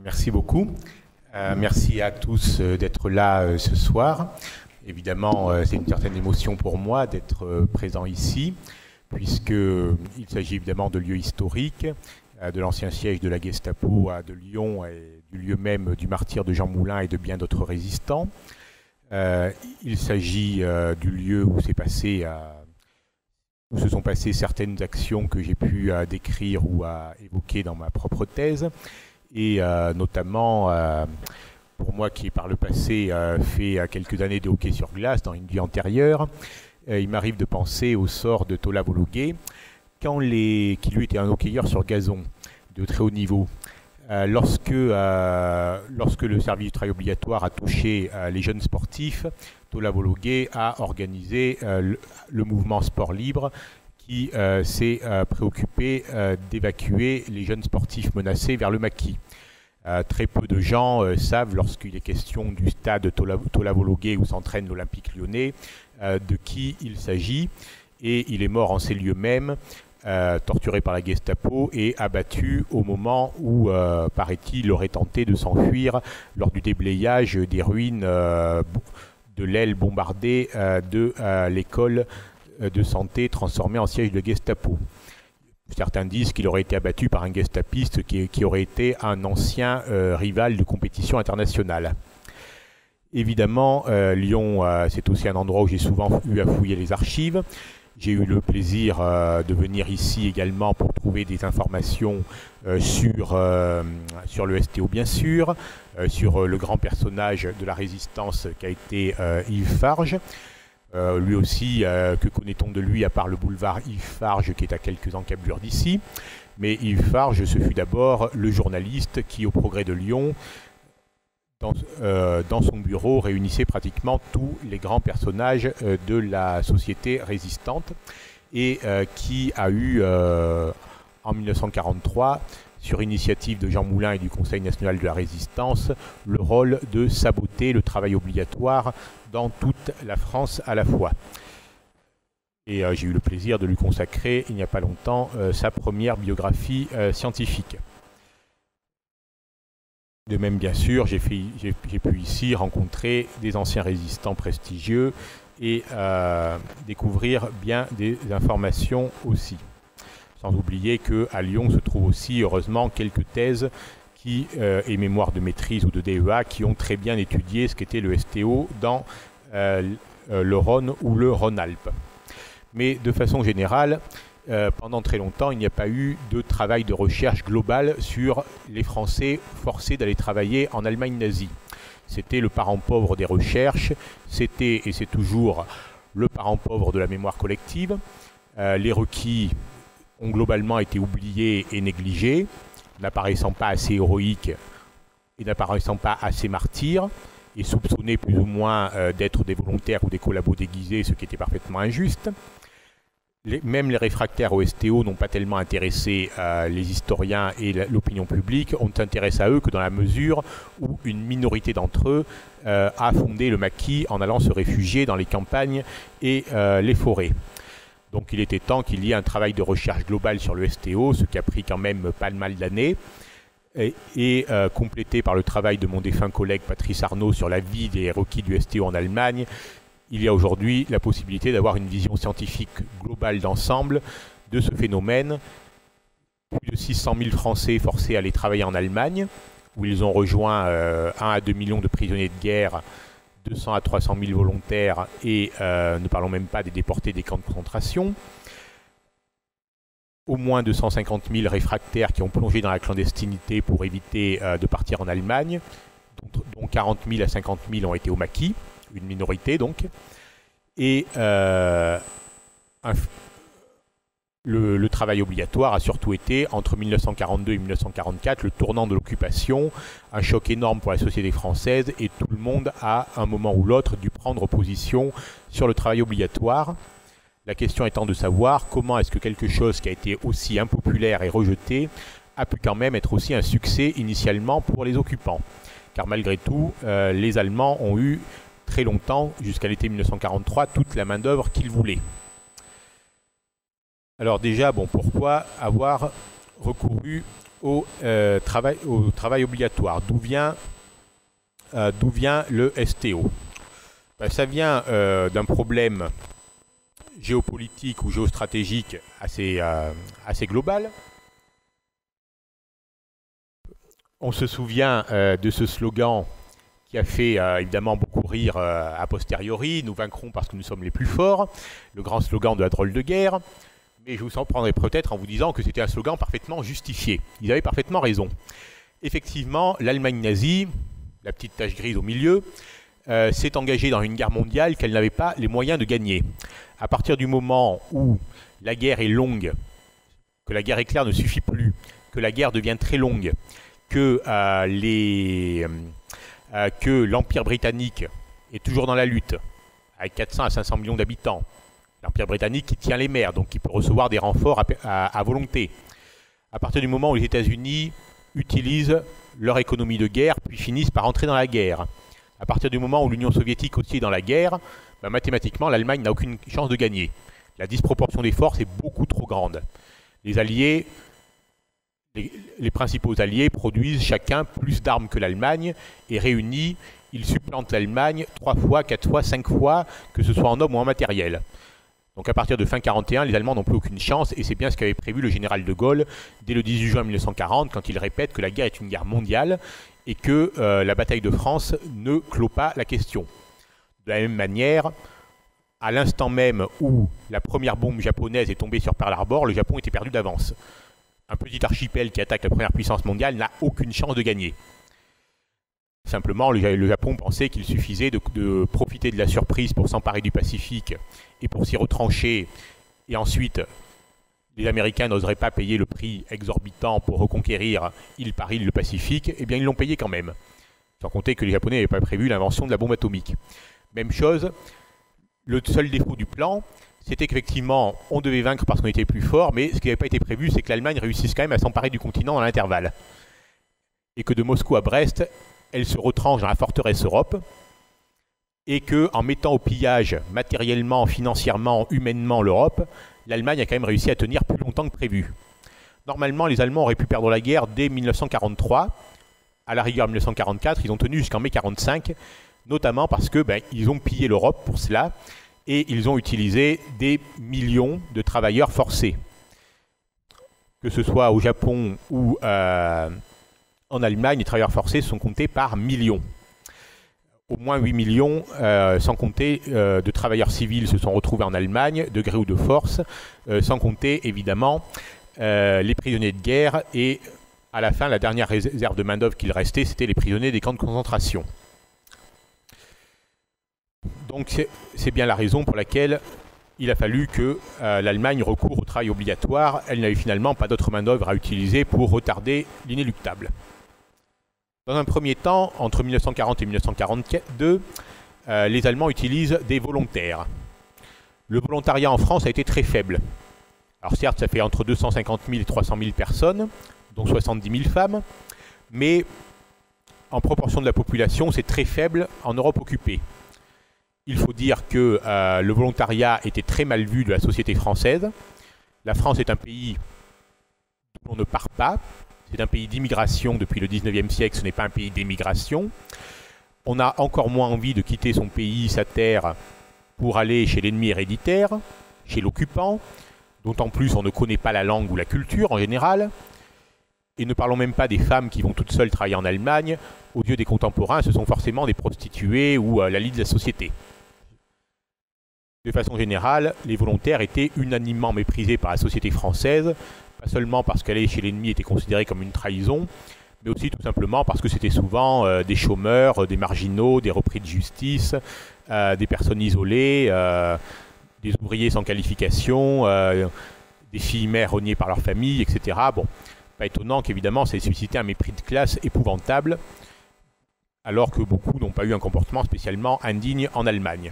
Merci beaucoup. Merci à tous d'être là ce soir. Évidemment, c'est une certaine émotion pour moi d'être présent ici, puisqu'il s'agit évidemment de lieux historiques, de l'ancien siège de la Gestapo de Lyon et du lieu même du martyre de Jean Moulin et de bien d'autres résistants. Il s'agit du lieu où se sont passées certaines actions que j'ai pu décrire ou évoquer dans ma propre thèse. Et notamment, pour moi qui par le passé fait quelques années de hockey sur glace dans une vie antérieure, il m'arrive de penser au sort de Tola Vologué, qui lui était un hockeyeur sur gazon de très haut niveau. Lorsque le service du travail obligatoire a touché les jeunes sportifs, Tola Vologué a organisé le mouvement sport libre qui s'est préoccupé d'évacuer les jeunes sportifs menacés vers le maquis. Très peu de gens savent, lorsqu'il est question du stade Tola Vologué où s'entraîne l'Olympique lyonnais, de qui il s'agit. Et il est mort en ces lieux mêmes, torturé par la Gestapo et abattu au moment où, paraît-il, il aurait tenté de s'enfuir lors du déblayage des ruines de l'aile bombardée de l'école de santé transformée en siège de Gestapo. Certains disent qu'il aurait été abattu par un gestapiste qui aurait été un ancien rival de compétition internationale. Évidemment, Lyon, c'est aussi un endroit où j'ai souvent eu à fouiller les archives. J'ai eu le plaisir de venir ici également pour trouver des informations sur le STO, bien sûr, sur le grand personnage de la résistance qu'a été Yves Farge. Lui aussi, que connaît-on de lui à part le boulevard Yves Farge qui est à quelques encablures d'ici. Mais Yves Farge, ce fut d'abord le journaliste qui, au Progrès de Lyon, dans son bureau, réunissait pratiquement tous les grands personnages de la société résistante et qui a eu, en 1943, sur initiative de Jean Moulin et du Conseil national de la résistance, le rôle de saboter le travail obligatoire dans toute la France à la fois. Et j'ai eu le plaisir de lui consacrer, il n'y a pas longtemps, sa première biographie scientifique. De même, bien sûr, j'ai pu ici rencontrer des anciens résistants prestigieux et découvrir bien des informations aussi. Sans oublier qu'à Lyon se trouvent aussi, heureusement, quelques thèses et mémoires de maîtrise ou de DEA qui ont très bien étudié ce qu'était le STO dans le Rhône ou le Rhône-Alpes. Mais de façon générale, pendant très longtemps, il n'y a pas eu de travail de recherche global sur les Français forcés d'aller travailler en Allemagne nazie. C'était le parent pauvre des recherches, c'était et c'est toujours le parent pauvre de la mémoire collective. Les requis ont globalement été oubliés et négligés, n'apparaissant pas assez héroïques et n'apparaissant pas assez martyrs, et soupçonnés plus ou moins d'être des volontaires ou des collabos déguisés, ce qui était parfaitement injuste. Même les réfractaires au STO n'ont pas tellement intéressé les historiens et l'opinion publique, on ne s'intéresse à eux que dans la mesure où une minorité d'entre eux a fondé le maquis en allant se réfugier dans les campagnes et les forêts. Donc il était temps qu'il y ait un travail de recherche globale sur le STO, ce qui a pris quand même pas mal d'années, et complété par le travail de mon défunt collègue Patrice Arnaud sur la vie des requis du STO en Allemagne. Il y a aujourd'hui la possibilité d'avoir une vision scientifique globale d'ensemble de ce phénomène. Plus de 600 000 Français forcés à aller travailler en Allemagne, où ils ont rejoint 1 à 2 millions de prisonniers de guerre, 200 à 300 000 volontaires et ne parlons même pas des déportés des camps de concentration. Au moins 250 000 réfractaires qui ont plongé dans la clandestinité pour éviter de partir en Allemagne, dont 40 000 à 50 000 ont été au maquis, une minorité donc. Et le travail obligatoire a surtout été, entre 1942 et 1944, le tournant de l'occupation, un choc énorme pour la société française, et tout le monde a, à un moment ou l'autre, dû prendre position sur le travail obligatoire. La question étant de savoir comment est-ce que quelque chose qui a été aussi impopulaire et rejeté a pu quand même être aussi un succès initialement pour les occupants. Car malgré tout, les Allemands ont eu très longtemps, jusqu'à l'été 1943, toute la main-d'œuvre qu'ils voulaient. Alors déjà, bon, pourquoi avoir recouru au travail obligatoire. D'où vient le STO? Ben, ça vient d'un problème géopolitique ou géostratégique assez global. On se souvient de ce slogan qui a fait évidemment beaucoup rire a posteriori. Nous vaincrons parce que nous sommes les plus forts. Le grand slogan de la drôle de guerre. Mais je vous en prendrai peut-être en vous disant que c'était un slogan parfaitement justifié. Ils avaient parfaitement raison. Effectivement, l'Allemagne nazie, la petite tache grise au milieu, s'est engagée dans une guerre mondiale qu'elle n'avait pas les moyens de gagner. À partir du moment où la guerre est longue, que la guerre éclair ne suffit plus, que la guerre devient très longue, que l'Empire britannique est toujours dans la lutte, avec 400 à 500 millions d'habitants, l'Empire britannique qui tient les mers, donc qui peut recevoir des renforts à volonté. À partir du moment où les États-Unis utilisent leur économie de guerre, puis finissent par entrer dans la guerre. À partir du moment où l'Union soviétique aussi est dans la guerre, ben mathématiquement, l'Allemagne n'a aucune chance de gagner. La disproportion des forces est beaucoup trop grande. Les alliés, les principaux alliés produisent chacun plus d'armes que l'Allemagne, et réunis, ils supplantent l'Allemagne 3 fois, 4 fois, 5 fois, que ce soit en hommes ou en matériel. Donc à partir de fin 1941, les Allemands n'ont plus aucune chance, et c'est bien ce qu'avait prévu le général de Gaulle dès le 18 juin 1940, quand il répète que la guerre est une guerre mondiale, et que la bataille de France ne clôt pas la question. De la même manière, à l'instant même où la première bombe japonaise est tombée sur Pearl Harbor, le Japon était perdu d'avance. Un petit archipel qui attaque la première puissance mondiale n'a aucune chance de gagner. Simplement, le Japon pensait qu'il suffisait de profiter de la surprise pour s'emparer du Pacifique et pour s'y retrancher. Et ensuite, les Américains n'oseraient pas payer le prix exorbitant pour reconquérir île par île le Pacifique. Eh bien, ils l'ont payé quand même. Sans compter que les Japonais n'avaient pas prévu l'invention de la bombe atomique. Même chose, le seul défaut du plan, c'était qu'effectivement, on devait vaincre parce qu'on était plus fort, mais ce qui n'avait pas été prévu, c'est que l'Allemagne réussisse quand même à s'emparer du continent dans l'intervalle. Et que de Moscou à Brest, elle se retranche dans la forteresse Europe, et qu'en mettant au pillage matériellement, financièrement, humainement l'Europe, l'Allemagne a quand même réussi à tenir plus longtemps que prévu. Normalement, les Allemands auraient pu perdre la guerre dès 1943. À la rigueur 1944, ils ont tenu jusqu'en mai 1945, notamment parce que ils ont pillé l'Europe pour cela, et ils ont utilisé des millions de travailleurs forcés. Que ce soit au Japon ou en Allemagne, les travailleurs forcés sont comptés par millions. Au moins 8 millions, sans compter de travailleurs civils se sont retrouvés en Allemagne, de gré ou de force, sans compter évidemment les prisonniers de guerre, et à la fin, la dernière réserve de main-d'œuvre qu'il restait, c'était les prisonniers des camps de concentration. Donc c'est bien la raison pour laquelle il a fallu que l'Allemagne recourt au travail obligatoire. Elle n'avait finalement pas d'autre main-d'œuvre à utiliser pour retarder l'inéluctable. Dans un premier temps, entre 1940 et 1942, les Allemands utilisent des volontaires. Le volontariat en France a été très faible. Alors certes, ça fait entre 250 000 et 300 000 personnes, dont 70 000 femmes, mais en proportion de la population, c'est très faible en Europe occupée. Il faut dire que le volontariat était très mal vu de la société française. La France est un pays d'où on ne part pas. C'est un pays d'immigration depuis le 19e siècle, ce n'est pas un pays d'émigration. On a encore moins envie de quitter son pays, sa terre, pour aller chez l'ennemi héréditaire, chez l'occupant. D'autant plus on ne connaît pas la langue ou la culture en général. Et ne parlons même pas des femmes qui vont toutes seules travailler en Allemagne. Aux yeux des contemporains, ce sont forcément des prostituées ou la lie de la société. De façon générale, les volontaires étaient unanimement méprisés par la société française, pas seulement parce qu'aller chez l'ennemi était considéré comme une trahison, mais aussi tout simplement parce que c'était souvent des chômeurs, des marginaux, des repris de justice, des personnes isolées, des ouvriers sans qualification, des filles mères reniées par leur famille, etc. Bon, pas étonnant qu'évidemment ça ait suscité un mépris de classe épouvantable, alors que beaucoup n'ont pas eu un comportement spécialement indigne en Allemagne.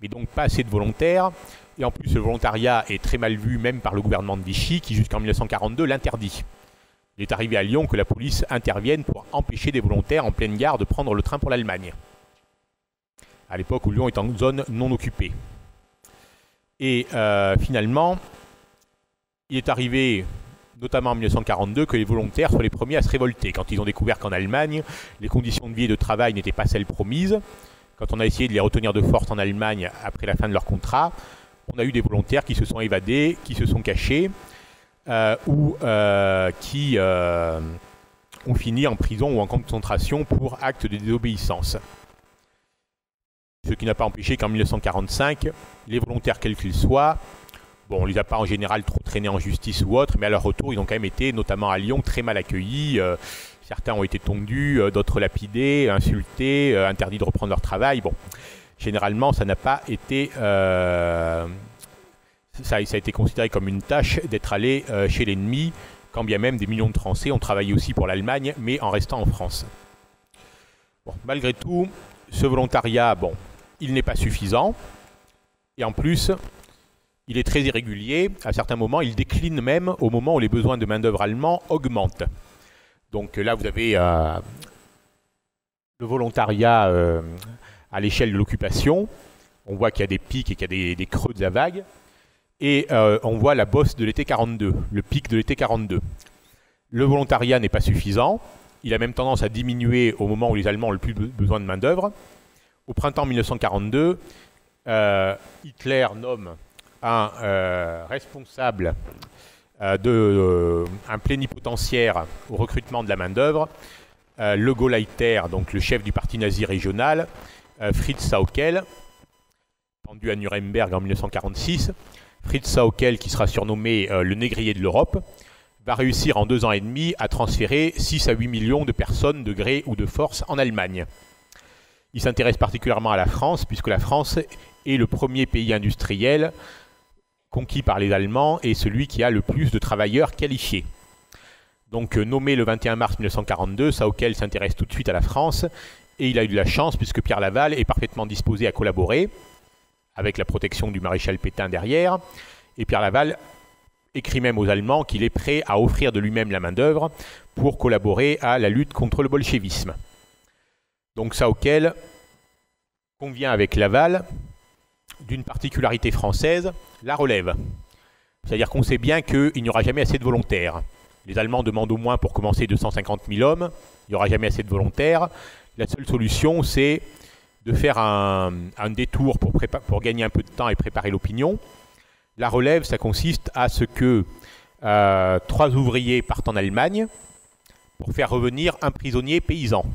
Mais donc pas assez de volontaires, et en plus le volontariat est très mal vu même par le gouvernement de Vichy, qui jusqu'en 1942 l'interdit. Il est arrivé à Lyon que la police intervienne pour empêcher des volontaires en pleine gare de prendre le train pour l'Allemagne, à l'époque où Lyon est en zone non occupée. Et finalement, il est arrivé notamment en 1942, que les volontaires soient les premiers à se révolter. Quand ils ont découvert qu'en Allemagne, les conditions de vie et de travail n'étaient pas celles promises, quand on a essayé de les retenir de force en Allemagne après la fin de leur contrat, on a eu des volontaires qui se sont évadés, qui se sont cachés, ou qui ont fini en prison ou en camp de concentration pour acte de désobéissance. Ce qui n'a pas empêché qu'en 1945, les volontaires quels qu'ils soient, bon, on ne les a pas en général trop traînés en justice ou autre, mais à leur retour, ils ont quand même été, notamment à Lyon, très mal accueillis. Certains ont été tondus, d'autres lapidés, insultés, interdits de reprendre leur travail. Bon, généralement, ça n'a pas été... ça a été considéré comme une tâche d'être allé chez l'ennemi, quand bien même des millions de Français ont travaillé aussi pour l'Allemagne, mais en restant en France. Bon, malgré tout, ce volontariat, bon, il n'est pas suffisant. Et en plus, il est très irrégulier. À certains moments, il décline même au moment où les besoins de main-d'œuvre allemands augmentent. Donc là, vous avez le volontariat à l'échelle de l'occupation. On voit qu'il y a des pics et qu'il y a des creux de la vague. Et on voit la bosse de l'été 42, le pic de l'été 42. Le volontariat n'est pas suffisant. Il a même tendance à diminuer au moment où les Allemands ont le plus besoin de main-d'œuvre. Au printemps 1942, Hitler nomme un responsable, un plénipotentiaire au recrutement de la main-d'œuvre, le Gauleiter, donc le chef du parti nazi régional, Fritz Sauckel, pendu à Nuremberg en 1946. Fritz Sauckel, qui sera surnommé le négrier de l'Europe, va réussir en 2 ans et demi à transférer 6 à 8 millions de personnes de gré ou de force en Allemagne. Il s'intéresse particulièrement à la France, puisque la France est le premier pays industriel conquis par les Allemands et celui qui a le plus de travailleurs qualifiés. Donc nommé le 21 mars 1942, Sauckel s'intéresse tout de suite à la France et il a eu de la chance puisque Pierre Laval est parfaitement disposé à collaborer avec la protection du maréchal Pétain derrière. Et Pierre Laval écrit même aux Allemands qu'il est prêt à offrir de lui-même la main-d'œuvre pour collaborer à la lutte contre le bolchevisme. Donc Sauckel convient avec Laval d'une particularité française, la relève. C'est-à-dire qu'on sait bien qu'il n'y aura jamais assez de volontaires. Les Allemands demandent au moins pour commencer 250 000 hommes, il n'y aura jamais assez de volontaires. La seule solution, c'est de faire un détour pour gagner un peu de temps et préparer l'opinion. La relève, ça consiste à ce que 3 ouvriers partent en Allemagne pour faire revenir un prisonnier paysan.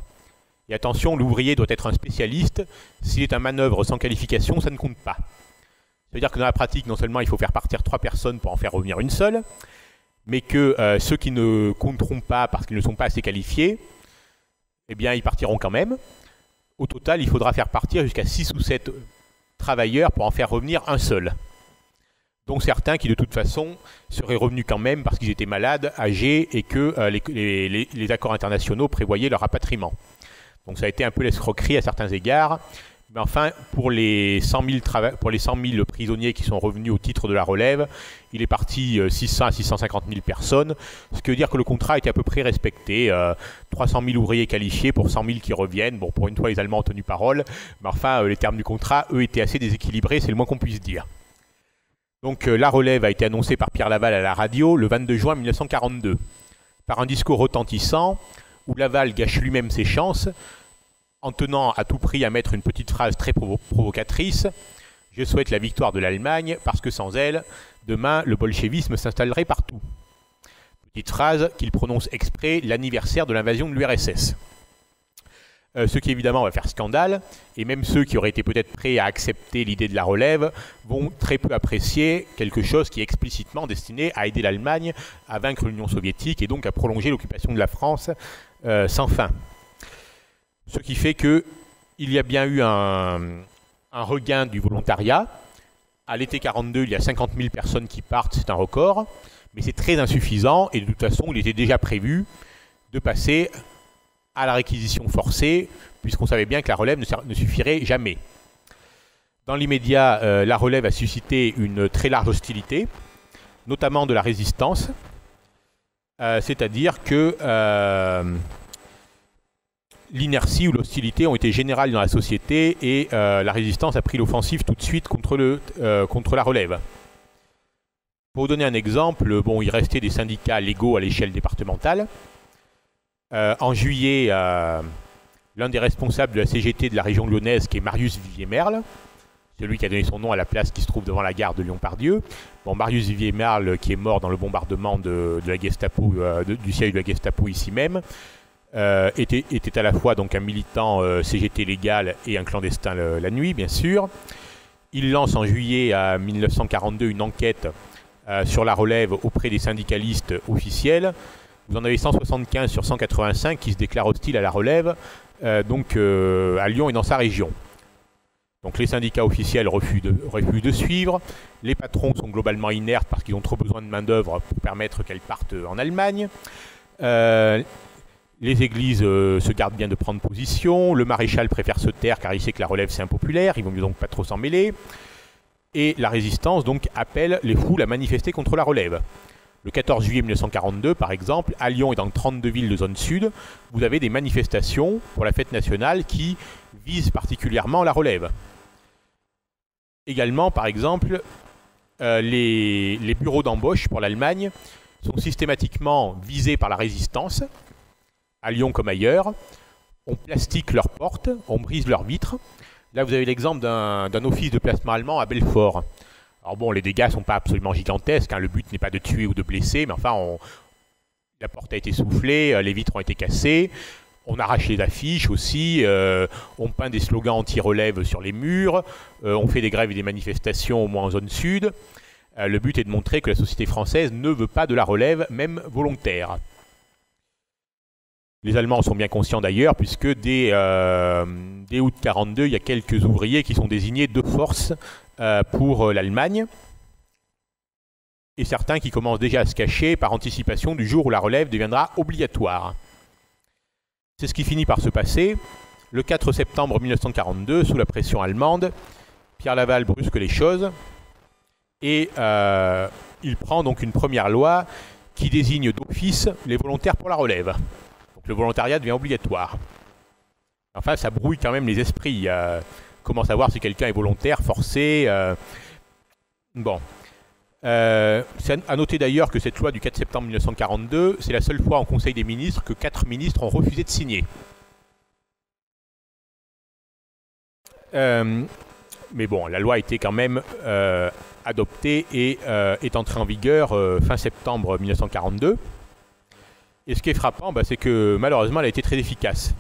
Et attention, l'ouvrier doit être un spécialiste. S'il est un manœuvre sans qualification, ça ne compte pas. Ça veut dire que dans la pratique, non seulement il faut faire partir 3 personnes pour en faire revenir une seule, mais que ceux qui ne compteront pas parce qu'ils ne sont pas assez qualifiés, eh bien, ils partiront quand même. Au total, il faudra faire partir jusqu'à 6 ou 7 travailleurs pour en faire revenir un seul. Dont certains qui, de toute façon, seraient revenus quand même parce qu'ils étaient malades, âgés, et que les accords internationaux prévoyaient leur rapatriement. Donc ça a été un peu l'escroquerie à certains égards. Mais enfin, pour les 100 000 prisonniers qui sont revenus au titre de la relève, il est parti 600 à 650 000 personnes, ce qui veut dire que le contrat était à peu près respecté. 300 000 ouvriers qualifiés pour 100 000 qui reviennent. Bon, pour une fois, les Allemands ont tenu parole, mais enfin, les termes du contrat, eux, étaient assez déséquilibrés, c'est le moins qu'on puisse dire. Donc la relève a été annoncée par Pierre Laval à la radio le 22 juin 1942, par un discours retentissant, où Laval gâche lui-même ses chances, en tenant à tout prix à mettre une petite phrase très provocatrice. « Je souhaite la victoire de l'Allemagne, parce que sans elle, demain, le bolchevisme s'installerait partout. » Petite phrase qu'il prononce exprès l'anniversaire de l'invasion de l'URSS. Ce qui évidemment va faire scandale, et même ceux qui auraient été peut-être prêts à accepter l'idée de la relève vont très peu apprécier quelque chose qui est explicitement destiné à aider l'Allemagne à vaincre l'Union soviétique et donc à prolonger l'occupation de la France sans fin. Ce qui fait qu'il y a bien eu un regain du volontariat. À l'été 42, il y a 50 000 personnes qui partent, c'est un record, mais c'est très insuffisant et de toute façon, il était déjà prévu de passer à la réquisition forcée, puisqu'on savait bien que la relève ne suffirait jamais. Dans l'immédiat, la relève a suscité une très large hostilité, notamment de la résistance, c'est-à-dire que l'inertie ou l'hostilité ont été générales dans la société et la résistance a pris l'offensive tout de suite contre la relève. Pour vous donner un exemple, bon, il restait des syndicats légaux à l'échelle départementale. En juillet, l'un des responsables de la CGT de la région lyonnaise, qui est Marius Vivier-Merle, celui qui a donné son nom à la place qui se trouve devant la gare de Lyon-Pardieu. Bon, Marius Vivier-Merle, qui est mort dans le bombardement de la Gestapo, du siège de la Gestapo ici même, était à la fois donc un militant CGT légal et un clandestin la nuit, bien sûr. Il lance en juillet 1942 une enquête sur la relève auprès des syndicalistes officiels. Vous en avez 175 sur 185 qui se déclarent hostiles à la relève, à Lyon et dans sa région. Donc les syndicats officiels refusent de suivre. Les patrons sont globalement inertes parce qu'ils ont trop besoin de main-d'œuvre pour permettre qu'elle parte en Allemagne. Les églises se gardent bien de prendre position. Le maréchal préfère se taire car il sait que la relève c'est impopulaire. Il vaut mieux donc pas trop s'en mêler. Et la résistance donc appelle les foules à manifester contre la relève. Le 14 juillet 1942, par exemple, à Lyon et dans 32 villes de zone sud, vous avez des manifestations pour la fête nationale qui visent particulièrement la relève. Également, par exemple, les bureaux d'embauche pour l'Allemagne sont systématiquement visés par la résistance, à Lyon comme ailleurs. On plastique leurs portes, on brise leurs vitres. Là, vous avez l'exemple d'un office de placement allemand à Belfort. Alors bon, les dégâts ne sont pas absolument gigantesques, hein. Le but n'est pas de tuer ou de blesser, mais enfin, la porte a été soufflée, les vitres ont été cassées, on arrache les affiches aussi, on peint des slogans anti-relève sur les murs, on fait des grèves et des manifestations au moins en zone sud. Le but est de montrer que la société française ne veut pas de la relève, même volontaire. Les Allemands sont bien conscients d'ailleurs, puisque dès août 42, il y a quelques ouvriers qui sont désignés de force pour l'Allemagne, et certains qui commencent déjà à se cacher par anticipation du jour où la relève deviendra obligatoire. C'est ce qui finit par se passer. Le 4 septembre 1942, sous la pression allemande, Pierre Laval brusque les choses, et il prend donc une première loi qui désigne d'office les volontaires pour la relève. Donc le volontariat devient obligatoire. Enfin, ça brouille quand même les esprits. Comment savoir si quelqu'un est volontaire, forcé Bon. C'est à noter d'ailleurs que cette loi du 4 septembre 1942, c'est la seule fois en Conseil des ministres que 4 ministres ont refusé de signer. Mais bon, la loi a été quand même adoptée et est entrée en vigueur fin septembre 1942. Et ce qui est frappant, c'est que malheureusement, elle a été très efficace.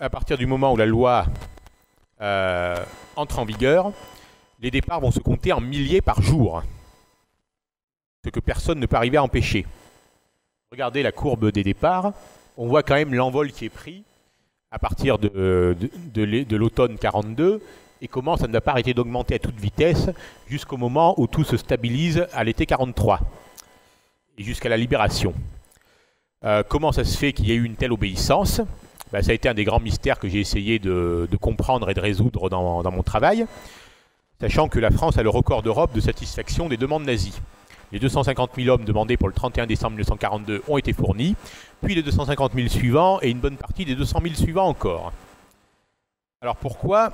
À partir du moment où la loi entre en vigueur, les départs vont se compter en milliers par jour. Ce que personne ne peut arriver à empêcher. Regardez la courbe des départs. On voit quand même l'envol qui est pris à partir de l'automne 42 et comment ça ne va pas arrêter d'augmenter à toute vitesse jusqu'au moment où tout se stabilise à l'été 43 et jusqu'à la libération. Comment ça se fait qu'il y ait eu une telle obéissance ? Ça a été un des grands mystères que j'ai essayé de comprendre et de résoudre dans mon travail, sachant que la France a le record d'Europe de satisfaction des demandes nazies. Les 250 000 hommes demandés pour le 31 décembre 1942 ont été fournis, puis les 250 000 suivants et une bonne partie des 200 000 suivants encore. Alors pourquoi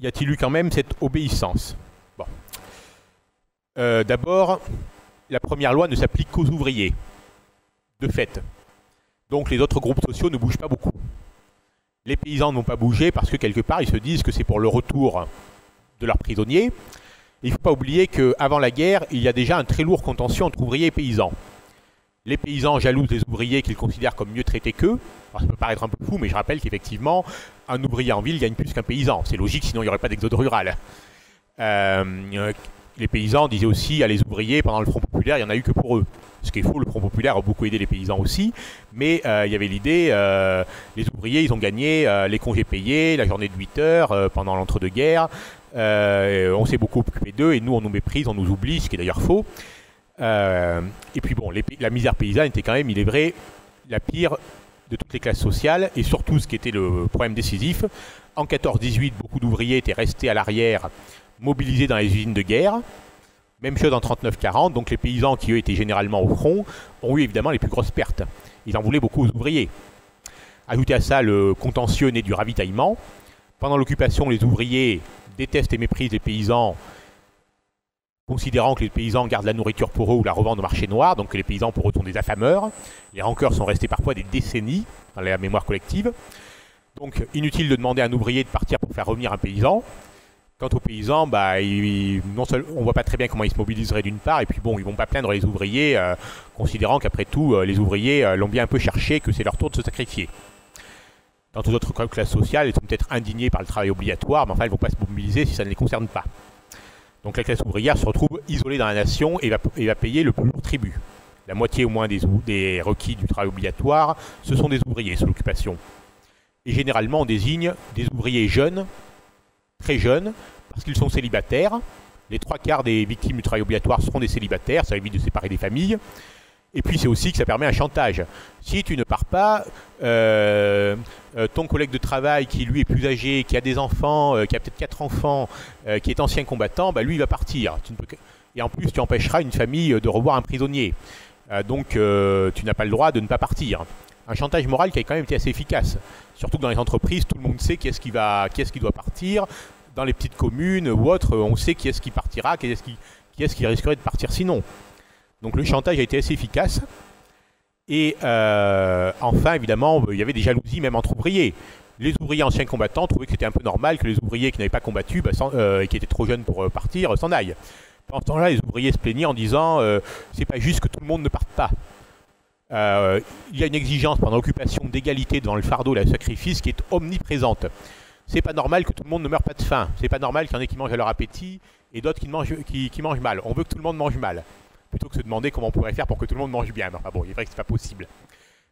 y a-t-il eu quand même cette obéissance ? Bon. D'abord, la première loi ne s'applique qu'aux ouvriers, de fait. Donc les autres groupes sociaux ne bougent pas beaucoup. Les paysans n'ont pas bougé parce que quelque part ils se disent que c'est pour le retour de leurs prisonniers. Il ne faut pas oublier qu'avant la guerre, il y a déjà un très lourd contentieux entre ouvriers et paysans. Les paysans jalousent les ouvriers qu'ils considèrent comme mieux traités qu'eux. Alors ça peut paraître un peu fou, mais je rappelle qu'effectivement, un ouvrier en ville gagne plus qu'un paysan. C'est logique, sinon il n'y aurait pas d'exode rural. Les paysans disaient aussi à les ouvriers, pendant le Front populaire, il n'y en a eu que pour eux. Ce qui est faux, le Front populaire a beaucoup aidé les paysans aussi, mais il y avait l'idée, les ouvriers, ils ont gagné les congés payés, la journée de 8 heures pendant l'entre-deux-guerres, on s'est beaucoup occupé d'eux, et nous, on nous méprise, on nous oublie, ce qui est d'ailleurs faux. Et puis bon, la misère paysanne était quand même, il est vrai, la pire de toutes les classes sociales, et surtout, ce qui était le problème décisif, en 14-18, beaucoup d'ouvriers étaient restés à l'arrière, mobilisés dans les usines de guerre. Même chose en 39-40, donc les paysans qui eux étaient généralement au front ont eu évidemment les plus grosses pertes. Ils en voulaient beaucoup aux ouvriers. Ajoutez à ça le contentieux né du ravitaillement. Pendant l'occupation, les ouvriers détestent et méprisent les paysans considérant que les paysans gardent la nourriture pour eux ou la revendent au marché noir, donc que les paysans pour eux sont des affameurs. Les rancœurs sont restées parfois des décennies dans la mémoire collective. Donc inutile de demander à un ouvrier de partir pour faire revenir un paysan. Quant aux paysans, bah, on ne voit pas très bien comment ils se mobiliseraient d'une part, et puis bon, ils ne vont pas plaindre les ouvriers, considérant qu'après tout, les ouvriers l'ont bien un peu cherché, que c'est leur tour de se sacrifier. Quant aux autres classes sociales, elles sont peut-être indignées par le travail obligatoire, mais enfin, elles ne vont pas se mobiliser si ça ne les concerne pas. Donc la classe ouvrière se retrouve isolée dans la nation et va payer le plus lourd tribut. La moitié au moins des requis du travail obligatoire, ce sont des ouvriers sous l'occupation. Et généralement, on désigne des ouvriers jeunes, très jeunes, parce qu'ils sont célibataires. Les 3/4 des victimes du travail obligatoire seront des célibataires, ça évite de séparer des familles. Et puis c'est aussi que ça permet un chantage. Si tu ne pars pas, ton collègue de travail qui lui est plus âgé, qui a des enfants, qui a peut-être 4 enfants, qui est ancien combattant, bah, lui il va partir. Et en plus tu empêcheras une famille de revoir un prisonnier. Donc tu n'as pas le droit de ne pas partir. Un chantage moral qui a quand même été assez efficace. Surtout que dans les entreprises, tout le monde sait qui est-ce qui doit partir. Dans les petites communes ou autres, on sait qui est-ce qui partira, qui est-ce qui risquerait de partir sinon. Donc le chantage a été assez efficace. Et enfin, évidemment, il y avait des jalousies même entre ouvriers. Les ouvriers anciens combattants trouvaient que c'était un peu normal que les ouvriers qui n'avaient pas combattu et qui étaient trop jeunes pour partir s'en aillent. Pendant ce temps-là, les ouvriers se plaignaient en disant c'est pas juste que tout le monde ne parte pas. Il y a une exigence pendant l'occupation d'égalité devant le fardeau et le sacrifice qui est omniprésente. C'est pas normal que tout le monde ne meure pas de faim. C'est pas normal qu'il y en ait qui mangent à leur appétit et d'autres qui mangent mal. On veut que tout le monde mange mal, plutôt que se demander comment on pourrait faire pour que tout le monde mange bien. Enfin bon, il est vrai que c'est pas possible.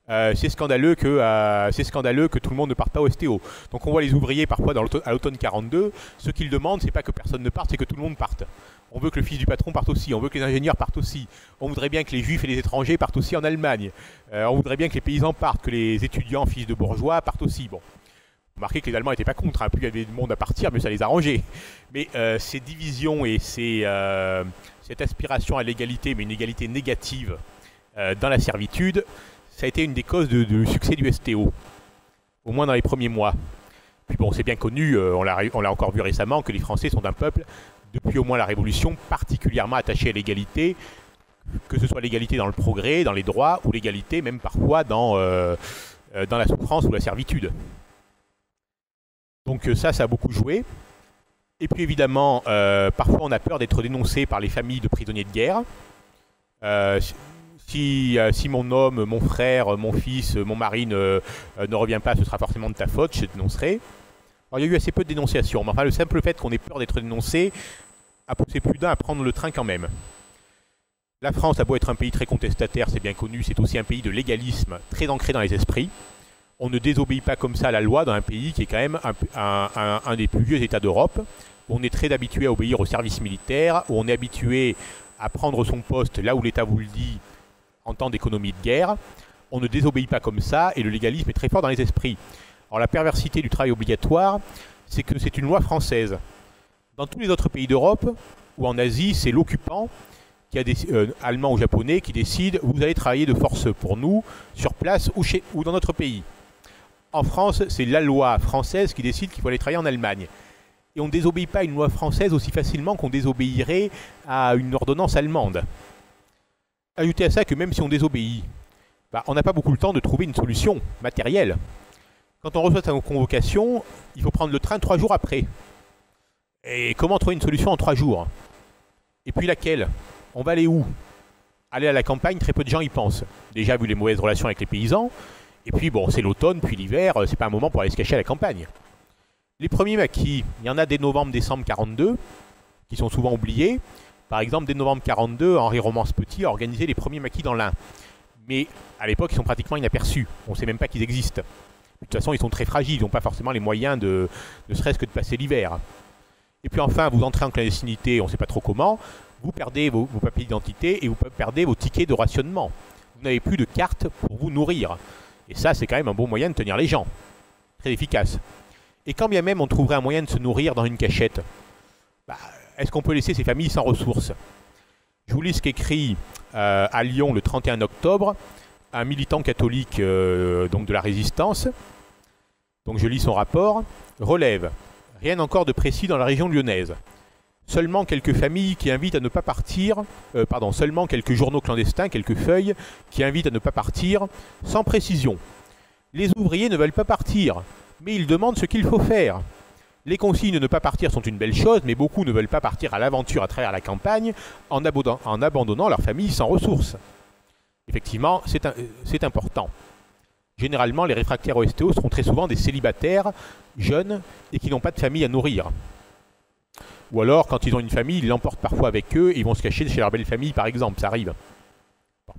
C'est scandaleux que tout le monde ne parte pas au STO. Donc on voit les ouvriers parfois à l'automne 42, ce qu'ils demandent, c'est pas que personne ne parte, c'est que tout le monde parte. On veut que le fils du patron parte aussi, on veut que les ingénieurs partent aussi, on voudrait bien que les juifs et les étrangers partent aussi en Allemagne, on voudrait bien que les paysans partent, que les étudiants fils de bourgeois partent aussi. Bon, remarquez que les Allemands n'étaient pas contre, hein. Plus il y avait de monde à partir, mieux ça les arrangeait. Mais ces divisions et cette aspiration à l'égalité, mais une égalité négative dans la servitude, ça a été une des causes du succès du STO, au moins dans les premiers mois. Puis bon, c'est bien connu, on l'a encore vu récemment, que les Français sont un peuple, depuis au moins la Révolution, particulièrement attaché à l'égalité, que ce soit l'égalité dans le progrès, dans les droits, ou l'égalité même parfois dans la souffrance ou la servitude. Donc ça a beaucoup joué. Et puis évidemment, parfois on a peur d'être dénoncé par les familles de prisonniers de guerre. Si mon homme, mon frère, mon fils, mon mari ne revient pas, ce sera forcément de ta faute, je te dénoncerai. Alors, il y a eu assez peu de dénonciations, mais enfin le simple fait qu'on ait peur d'être dénoncé a poussé plus d'un à prendre le train quand même. La France a beau être un pays très contestataire, c'est bien connu, c'est aussi un pays de légalisme très ancré dans les esprits. On ne désobéit pas comme ça à la loi dans un pays qui est quand même un des plus vieux États d'Europe, où on est très habitué à obéir au service militaire, où on est habitué à prendre son poste là où l'État vous le dit en temps d'économie de guerre. On ne désobéit pas comme ça et le légalisme est très fort dans les esprits. Alors la perversité du travail obligatoire, c'est que c'est une loi française. Dans tous les autres pays d'Europe ou en Asie, c'est l'occupant, allemand ou japonais, qui décide vous allez travailler de force pour nous, sur place ou dans notre pays. En France, c'est la loi française qui décide qu'il faut aller travailler en Allemagne. Et on ne désobéit pas à une loi française aussi facilement qu'on désobéirait à une ordonnance allemande. Ajoutez à ça que même si on désobéit, on n'a pas beaucoup le temps de trouver une solution matérielle. Quand on reçoit sa convocation, il faut prendre le train 3 jours après. Et comment trouver une solution en 3 jours? Et puis laquelle? On va aller où? Aller à la campagne, très peu de gens y pensent. Déjà vu les mauvaises relations avec les paysans. Et puis bon, c'est l'automne, puis l'hiver, c'est pas un moment pour aller se cacher à la campagne. Les premiers maquis, il y en a dès novembre-décembre 42, qui sont souvent oubliés. Par exemple, dès novembre 42, Henri Romance-Petit a organisé les premiers maquis dans l'Ain. Mais à l'époque, ils sont pratiquement inaperçus. On ne sait même pas qu'ils existent. De toute façon, ils sont très fragiles, ils n'ont pas forcément les moyens ne serait-ce que de passer l'hiver. Et puis enfin, vous entrez en clandestinité, on ne sait pas trop comment, vous perdez vos papiers d'identité et vous perdez vos tickets de rationnement. Vous n'avez plus de carte pour vous nourrir. Et ça, c'est quand même un bon moyen de tenir les gens. Très efficace. Et quand bien même on trouverait un moyen de se nourrir dans une cachette, est-ce qu'on peut laisser ces familles sans ressources? Je vous lis ce qu'écrit à Lyon le 31 octobre un militant catholique donc de la résistance. Donc je lis son rapport. Relève. Rien encore de précis dans la région lyonnaise. Seulement quelques familles qui invitent à ne pas partir, seulement quelques journaux clandestins, quelques feuilles qui invitent à ne pas partir, sans précision. Les ouvriers ne veulent pas partir, mais ils demandent ce qu'il faut faire. Les consignes de ne pas partir sont une belle chose, mais beaucoup ne veulent pas partir à l'aventure à travers la campagne en abandonnant leur famille sans ressources. Effectivement, c'est important. Généralement, les réfractaires au STO seront très souvent des célibataires, jeunes, et qui n'ont pas de famille à nourrir. Ou alors, quand ils ont une famille, ils l'emportent parfois avec eux et ils vont se cacher chez leur belle famille, par exemple. Ça arrive. Bon.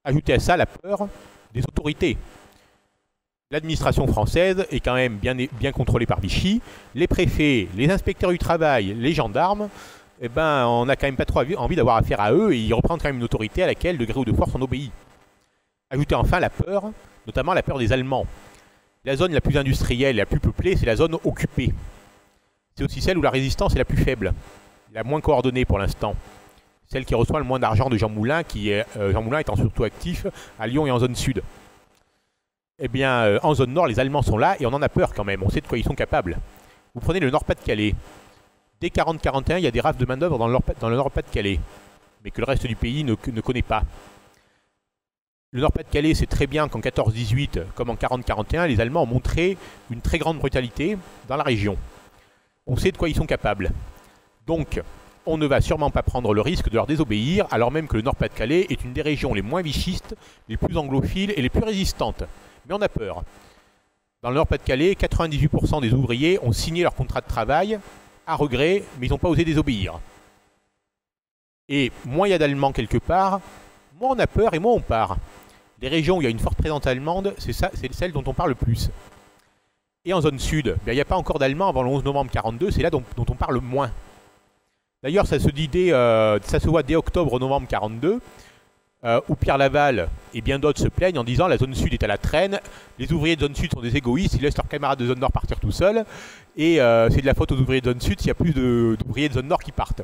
Ajoutez à ça la peur des autorités. L'administration française est quand même bien contrôlée par Vichy. Les préfets, les inspecteurs du travail, les gendarmes, eh ben, on n'a quand même pas trop envie d'avoir affaire à eux et ils représentent quand même une autorité à laquelle, de gré ou de force, on obéit. Ajoutez enfin la peur, notamment la peur des Allemands. La zone la plus industrielle et la plus peuplée, c'est la zone occupée. C'est aussi celle où la résistance est la plus faible, la moins coordonnée pour l'instant. Celle qui reçoit le moins d'argent de Jean Moulin, Jean Moulin étant surtout actif à Lyon et en zone sud. Eh bien, en zone nord, les Allemands sont là et on en a peur quand même. On sait de quoi ils sont capables. Vous prenez le Nord-Pas-de-Calais. Dès 40-41, il y a des rafles de main-d'œuvre dans le Nord-Pas-de-Calais, mais que le reste du pays ne connaît pas. Le Nord-Pas-de-Calais sait très bien qu'en 14-18, comme en 40-41, les Allemands ont montré une très grande brutalité dans la région. On sait de quoi ils sont capables. Donc, on ne va sûrement pas prendre le risque de leur désobéir, alors même que le Nord-Pas-de-Calais est une des régions les moins vichistes, les plus anglophiles et les plus résistantes. Mais on a peur. Dans le Nord-Pas-de-Calais, 98% des ouvriers ont signé leur contrat de travail à regret, mais ils n'ont pas osé désobéir. Et moins il y a d'Allemands quelque part, moins on a peur et moins on part. Les régions où il y a une forte présence allemande, c'est celle dont on parle le plus. Et en zone sud, il n'y a pas encore d'Allemands avant le 11 novembre 1942, c'est là dont on parle moins. D'ailleurs, ça se voit dès octobre-novembre 1942, où Pierre Laval et bien d'autres se plaignent en disant la zone sud est à la traîne, les ouvriers de zone sud sont des égoïstes, ils laissent leurs camarades de zone nord partir tout seuls, et c'est de la faute aux ouvriers de zone sud s'il y a plus d'ouvriers de zone nord qui partent.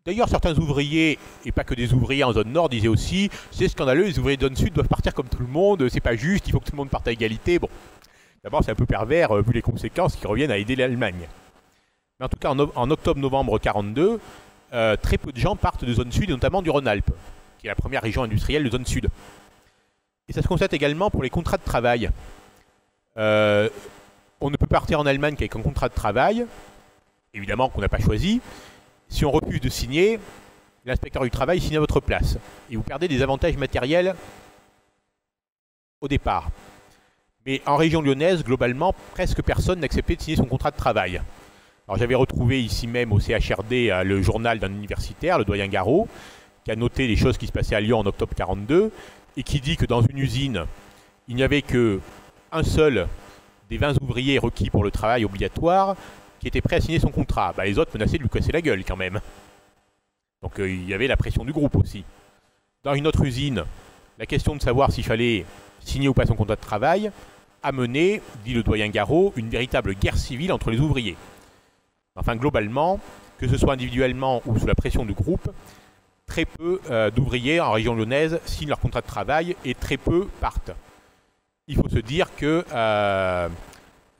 D'ailleurs, certains ouvriers, et pas que des ouvriers en zone nord, disaient aussi c'est scandaleux, les ouvriers de zone sud doivent partir comme tout le monde, c'est pas juste, il faut que tout le monde parte à égalité. Bon, d'abord c'est un peu pervers vu les conséquences qui reviennent à aider l'Allemagne. Mais en tout cas, en octobre-novembre 1942, très peu de gens partent de zone sud, et notamment du Rhône-Alpes, qui est la première région industrielle de zone sud. Et ça se constate également pour les contrats de travail. On ne peut partir en Allemagne qu'avec un contrat de travail, évidemment qu'on n'a pas choisi. Si on refuse de signer, l'inspecteur du travail signe à votre place. Et vous perdez des avantages matériels au départ. Mais en région lyonnaise, globalement, presque personne n'acceptait de signer son contrat de travail. Alors j'avais retrouvé ici même au CHRD le journal d'un universitaire, le doyen Garot, qui a noté les choses qui se passaient à Lyon en octobre 1942, et qui dit que dans une usine, il n'y avait qu'un seul des 20 ouvriers requis pour le travail obligatoire qui était prêt à signer son contrat. Bah, les autres menaçaient de lui casser la gueule quand même. Donc il y avait la pression du groupe aussi. Dans une autre usine, la question de savoir s'il fallait signer ou pas son contrat de travail a mené, dit le doyen Garot, une véritable guerre civile entre les ouvriers. Enfin, globalement, que ce soit individuellement ou sous la pression du groupe, très peu d'ouvriers en région lyonnaise signent leur contrat de travail et très peu partent. Il faut se dire que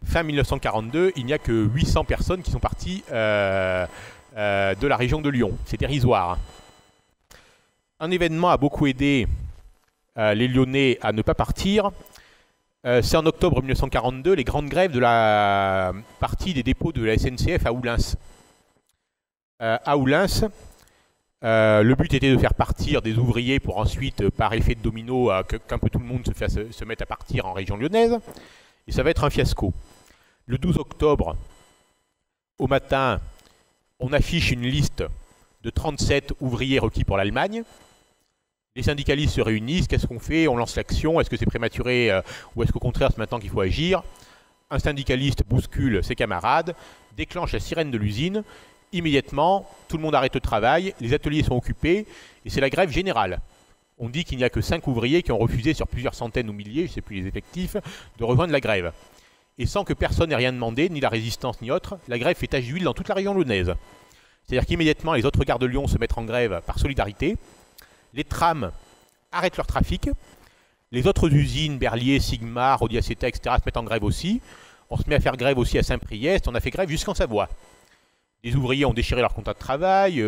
fin 1942, il n'y a que 800 personnes qui sont parties de la région de Lyon. C'est dérisoire. Un événement a beaucoup aidé les Lyonnais à ne pas partir. C'est en octobre 1942, les grandes grèves de la partie des dépôts de la SNCF à Oullins. À Oullins, le but était de faire partir des ouvriers pour ensuite, par effet de domino, qu'un peu tout le monde se mette à partir en région lyonnaise. Et ça va être un fiasco. Le 12 octobre, au matin, on affiche une liste de 37 ouvriers requis pour l'Allemagne. Les syndicalistes se réunissent. Qu'est-ce qu'on fait? On lance l'action. Est-ce que c'est prématuré ou est-ce qu'au contraire c'est maintenant qu'il faut agir? Un syndicaliste bouscule ses camarades, déclenche la sirène de l'usine. Immédiatement, tout le monde arrête le travail, les ateliers sont occupés et c'est la grève générale. On dit qu'il n'y a que 5 ouvriers qui ont refusé sur plusieurs centaines ou milliers, je ne sais plus les effectifs, de rejoindre la grève. Et sans que personne n'ait rien demandé, ni la résistance ni autre, la grève fait tache d'huile dans toute la région lyonnaise. C'est-à-dire qu'immédiatement, les autres gares de Lyon se mettent en grève par solidarité. Les trams arrêtent leur trafic. Les autres usines, Berlier, Sigma, Rodiaceta, etc. se mettent en grève aussi. On se met à faire grève aussi à Saint-Priest. On a fait grève jusqu'en Savoie. Des ouvriers ont déchiré leur contrat de travail,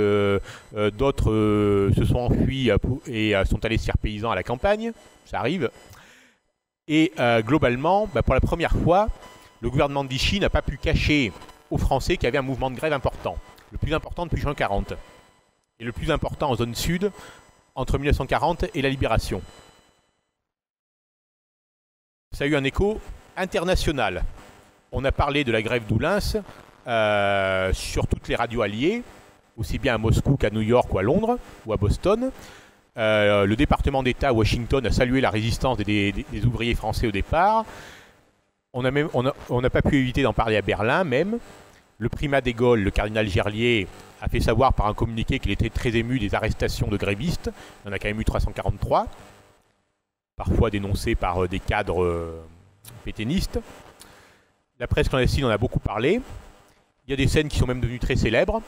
d'autres se sont enfuis et sont allés se faire paysans à la campagne, ça arrive. Et globalement, pour la première fois, le gouvernement de Vichy n'a pas pu cacher aux Français qu'il y avait un mouvement de grève important, le plus important depuis juin 40, et le plus important en zone sud entre 1940 et la Libération. Ça a eu un écho international. On a parlé de la grève d'Oullins sur toutes les radios alliées, aussi bien à Moscou qu'à New York ou à Londres ou à Boston. Le département d'État à Washington a salué la résistance des ouvriers français au départ. On n'a pas pu éviter d'en parler à Berlin même. Le primat des Gaules, le cardinal Gerlier, a fait savoir par un communiqué qu'il était très ému des arrestations de grévistes. Il y en a quand même eu 343, parfois dénoncés par des cadres pétainistes. La presse clandestine en a beaucoup parlé. Il y a des scènes qui sont même devenues très célèbres,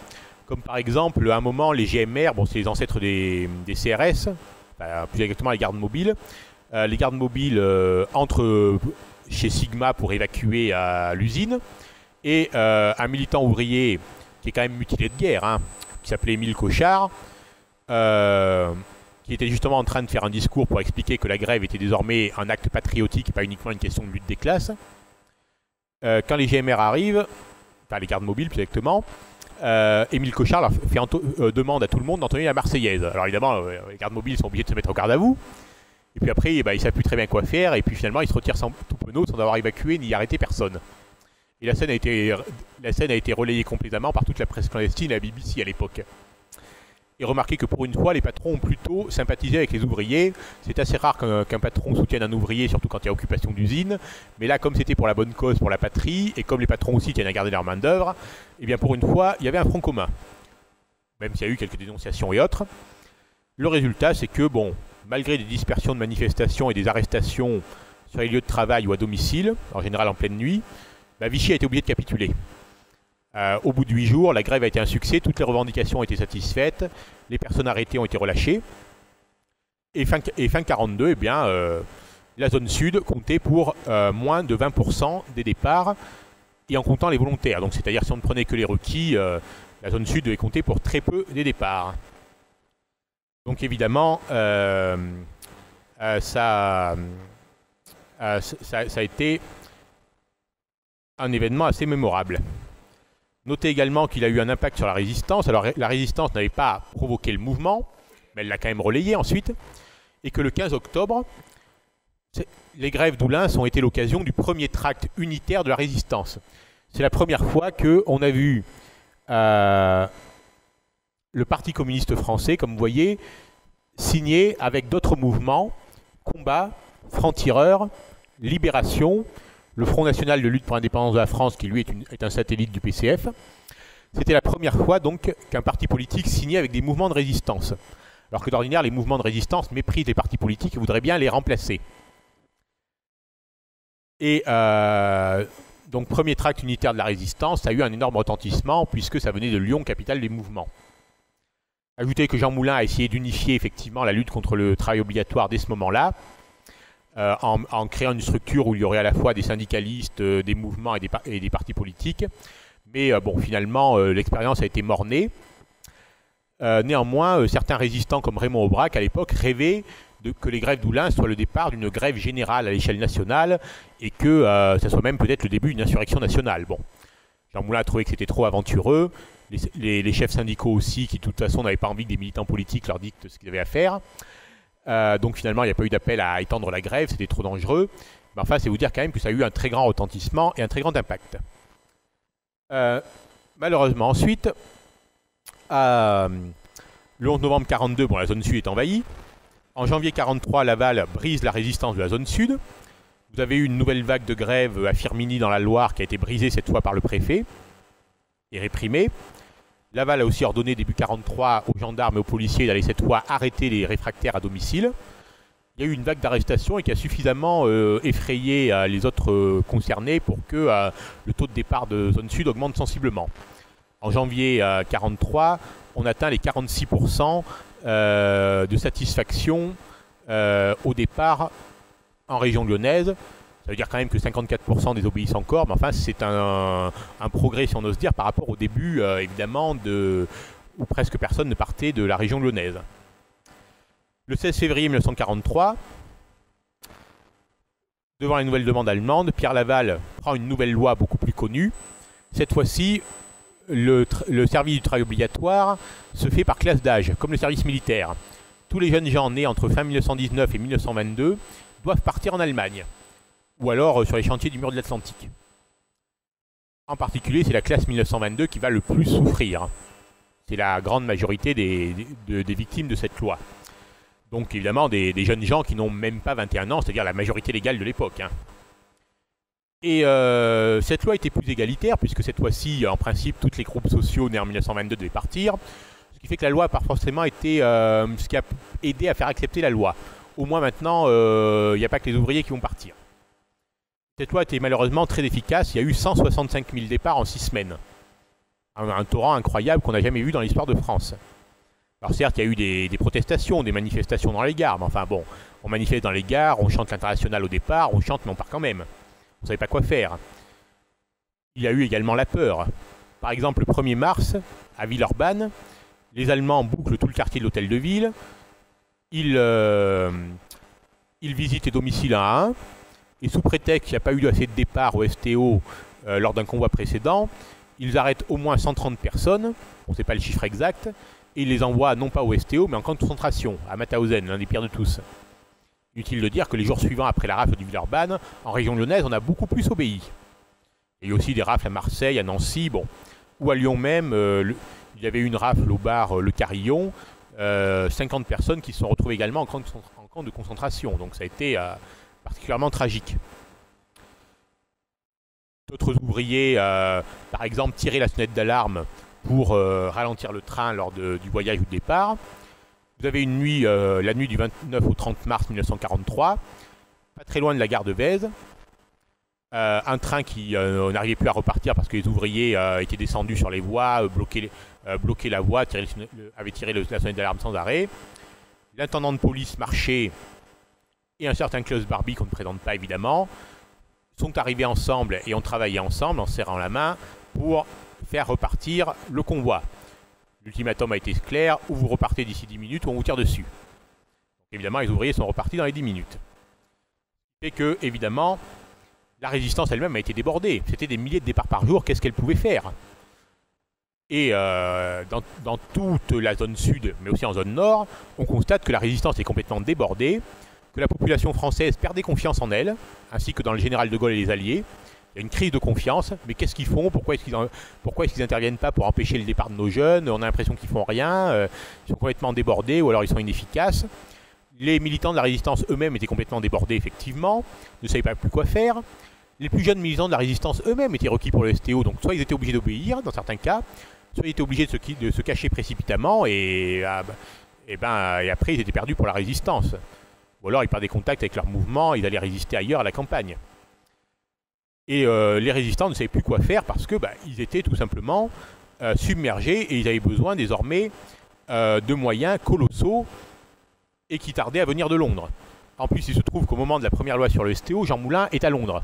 comme par exemple, à un moment, les GMR, bon, c'est les ancêtres des CRS, plus exactement les gardes mobiles. Les gardes mobiles entrent chez Sigma pour évacuer l'usine, et un militant ouvrier, qui est quand même mutilé de guerre, qui s'appelait Émile Cochard, qui était justement en train de faire un discours pour expliquer que la grève était désormais un acte patriotique et pas uniquement une question de lutte des classes. Quand les GMR arrivent, enfin les gardes mobiles plus exactement, Émile Cochard leur demande à tout le monde d'entonner la Marseillaise. Alors évidemment, les gardes mobiles sont obligés de se mettre au garde à vous. Et puis après, ils ne savent plus très bien quoi faire. Et puis finalement, ils se retirent tout penaud sans avoir évacué ni arrêté personne. Et la scène a été relayée complètement par toute la presse clandestine et la BBC à l'époque. Et remarquez que pour une fois, les patrons ont plutôt sympathisé avec les ouvriers. C'est assez rare qu'un patron soutienne un ouvrier, surtout quand il y a occupation d'usine. Mais là, comme c'était pour la bonne cause, pour la patrie, et comme les patrons aussi tiennent à garder leur main d'œuvre, eh bien pour une fois, il y avait un front commun. Même s'il y a eu quelques dénonciations et autres. Le résultat, c'est que, bon, malgré des dispersions de manifestations et des arrestations sur les lieux de travail ou à domicile, en général en pleine nuit, Vichy a été obligé de capituler. Au bout de 8 jours, la grève a été un succès, toutes les revendications ont été satisfaites, les personnes arrêtées ont été relâchées. Et fin 1942, eh bien, la zone sud comptait pour moins de 20% des départs, et en comptant les volontaires. Donc c'est-à-dire si on ne prenait que les requis, la zone sud devait compter pour très peu des départs. Donc évidemment, ça a été un événement assez mémorable. Notez également qu'il a eu un impact sur la résistance. Alors la résistance n'avait pas provoqué le mouvement, mais elle l'a quand même relayé ensuite. Et que le 15 octobre, les grèves d'Oullins ont été l'occasion du premier tract unitaire de la résistance. C'est la première fois qu'on a vu le Parti communiste français, comme vous voyez, signé avec d'autres mouvements, Combat, Francs-Tireurs, Libération, le Front National de lutte pour l'indépendance de la France, qui lui est un satellite du PCF. C'était la première fois donc qu'un parti politique signait avec des mouvements de résistance. Alors que d'ordinaire, les mouvements de résistance méprisent les partis politiques et voudraient bien les remplacer. Et donc, premier tract unitaire de la résistance, ça a eu un énorme retentissement puisque ça venait de Lyon, capitale des mouvements. Ajoutez que Jean Moulin a essayé d'unifier effectivement la lutte contre le travail obligatoire dès ce moment-là, en créant une structure où il y aurait à la fois des syndicalistes, des mouvements et des partis politiques. Mais bon, finalement, l'expérience a été mornée. Néanmoins, certains résistants comme Raymond Aubrac, à l'époque, rêvaient que les grèves d'Oullins soient le départ d'une grève générale à l'échelle nationale et que ça soit même peut-être le début d'une insurrection nationale. Bon, Jean Moulin a trouvé que c'était trop aventureux. Les chefs syndicaux aussi, qui de toute façon n'avaient pas envie que des militants politiques leur dictent ce qu'ils avaient à faire. Donc finalement, il n'y a pas eu d'appel à étendre la grève, c'était trop dangereux. Mais enfin, c'est vous dire quand même que ça a eu un très grand retentissement et un très grand impact. Malheureusement, ensuite, le 11 novembre 1942, bon, la zone sud est envahie. En janvier 1943, Laval brise la résistance de la zone sud. Vous avez eu une nouvelle vague de grève à Firminy dans la Loire qui a été brisée cette fois par le préfet et réprimée. Laval a aussi ordonné début 1943 aux gendarmes et aux policiers d'aller cette fois arrêter les réfractaires à domicile. Il y a eu une vague d'arrestation et qui a suffisamment effrayé les autres concernés pour que le taux de départ de zone sud augmente sensiblement. En janvier 1943, on atteint les 46% de satisfaction au départ en région lyonnaise, Ça veut dire quand même que 54% désobéissent encore, mais enfin c'est un progrès, si on ose dire, par rapport au début, évidemment, où presque personne ne partait de la région lyonnaise. Le 16 février 1943, devant les nouvelles demandes allemandes, Pierre Laval prend une nouvelle loi beaucoup plus connue. Cette fois-ci, le service du travail obligatoire se fait par classe d'âge, comme le service militaire. Tous les jeunes gens nés entre fin 1919 et 1922 doivent partir en Allemagne, ou alors sur les chantiers du mur de l'Atlantique. En particulier, c'est la classe 1922 qui va le plus souffrir. C'est la grande majorité des victimes de cette loi. Donc évidemment, des jeunes gens qui n'ont même pas 21 ans, c'est-à-dire la majorité légale de l'époque. Hein. Et cette loi était plus égalitaire, puisque cette fois-ci, en principe, tous les groupes sociaux nés en 1922 devaient partir. Ce qui fait que la loi n'a pas forcément été ce qui a aidé à faire accepter la loi. Au moins maintenant, il n'y a pas que les ouvriers qui vont partir. Cette loi était malheureusement très efficace. Il y a eu 165 000 départs en 6 semaines. Un torrent incroyable qu'on n'a jamais vu dans l'histoire de France. Alors certes, il y a eu des protestations, des manifestations dans les gares. Mais enfin bon, on manifeste dans les gares, on chante l'international au départ, on chante mais on part quand même. On ne savait pas quoi faire. Il y a eu également la peur. Par exemple, le 1er mars, à Villeurbanne, les Allemands bouclent tout le quartier de l'hôtel de ville. Ils visitent les domiciles un à un. Et sous prétexte qu'il n'y a pas eu assez de départ au STO lors d'un convoi précédent, ils arrêtent au moins 130 personnes, on ne sait pas le chiffre exact, et ils les envoient non pas au STO, mais en camp de concentration, à Mauthausen, l'un des pires de tous. Inutile de dire que les jours suivants après la rafle du Villeurbanne, en région lyonnaise, on a beaucoup plus obéi. Il y a aussi des rafles à Marseille, à Nancy, bon. Ou à Lyon même, il y avait eu une rafle au bar Le Carillon, 50 personnes qui se sont retrouvées également en camp de concentration, donc ça a été particulièrement tragique. D'autres ouvriers, par exemple, tiraient la sonnette d'alarme pour ralentir le train lors du voyage ou du départ. Vous avez une nuit, la nuit du 29 au 30 mars 1943, pas très loin de la gare de Vèze, un train qui n'arrivait plus à repartir parce que les ouvriers étaient descendus sur les voies, bloquaient la voie, avaient tiré la sonnette d'alarme sans arrêt. L'intendant de police marchait et un certain Klaus Barbie, qu'on ne présente pas évidemment, sont arrivés ensemble et ont travaillé ensemble en serrant la main pour faire repartir le convoi. L'ultimatum a été clair, ou vous repartez d'ici 10 minutes ou on vous tire dessus. Donc, évidemment, les ouvriers sont repartis dans les 10 minutes. Et que, évidemment, la résistance elle-même a été débordée. C'était des milliers de départs par jour, qu'est-ce qu'elle pouvait faire? Et dans toute la zone sud, mais aussi en zone nord, on constate que la résistance est complètement débordée, que la population française perdait confiance en elle, ainsi que dans le général de Gaulle et les Alliés. Il y a une crise de confiance, mais qu'est-ce qu'ils font? Pourquoi est-ce qu'ils n'interviennent pas pour empêcher le départ de nos jeunes? On a l'impression qu'ils font rien, ils sont complètement débordés ou alors ils sont inefficaces. Les militants de la résistance eux-mêmes étaient complètement débordés, effectivement, ne savaient pas plus quoi faire. Les plus jeunes militants de la résistance eux-mêmes étaient requis pour le STO, donc soit ils étaient obligés d'obéir, dans certains cas, soit ils étaient obligés de se cacher précipitamment, et après ils étaient perdus pour la résistance. Ou alors ils perdaient contact avec leur mouvement, ils allaient résister ailleurs à la campagne. Et les résistants ne savaient plus quoi faire parce que ils étaient tout simplement submergés et ils avaient besoin désormais de moyens colossaux et qui tardaient à venir de Londres. En plus, il se trouve qu'au moment de la première loi sur le STO, Jean Moulin est à Londres.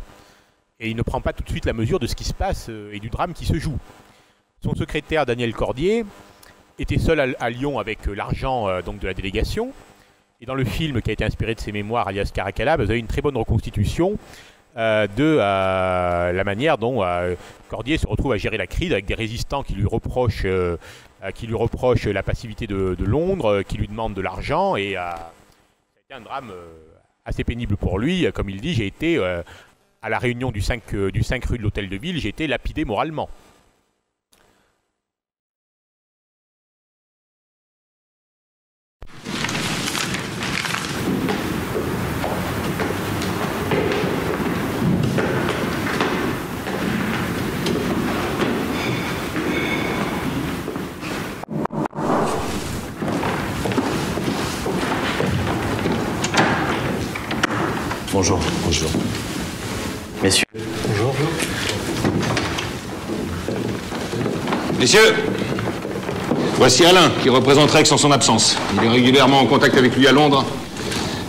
Et il ne prend pas tout de suite la mesure de ce qui se passe et du drame qui se joue. Son secrétaire, Daniel Cordier, était seul à Lyon avec l'argent de la délégation. Et dans le film qui a été inspiré de ses mémoires, alias Caracalla, vous avez une très bonne reconstitution de la manière dont Cordier se retrouve à gérer la crise avec des résistants qui lui reprochent la passivité de Londres, qui lui demandent de l'argent. Et ça a été un drame assez pénible pour lui. Comme il dit, j'ai été à la réunion du 5 rue de l'Hôtel de Ville, j'ai été lapidé moralement. Bonjour. Bonjour. Messieurs. Bonjour. Messieurs, voici Alain, qui représente Rex en son absence. Il est régulièrement en contact avec lui à Londres,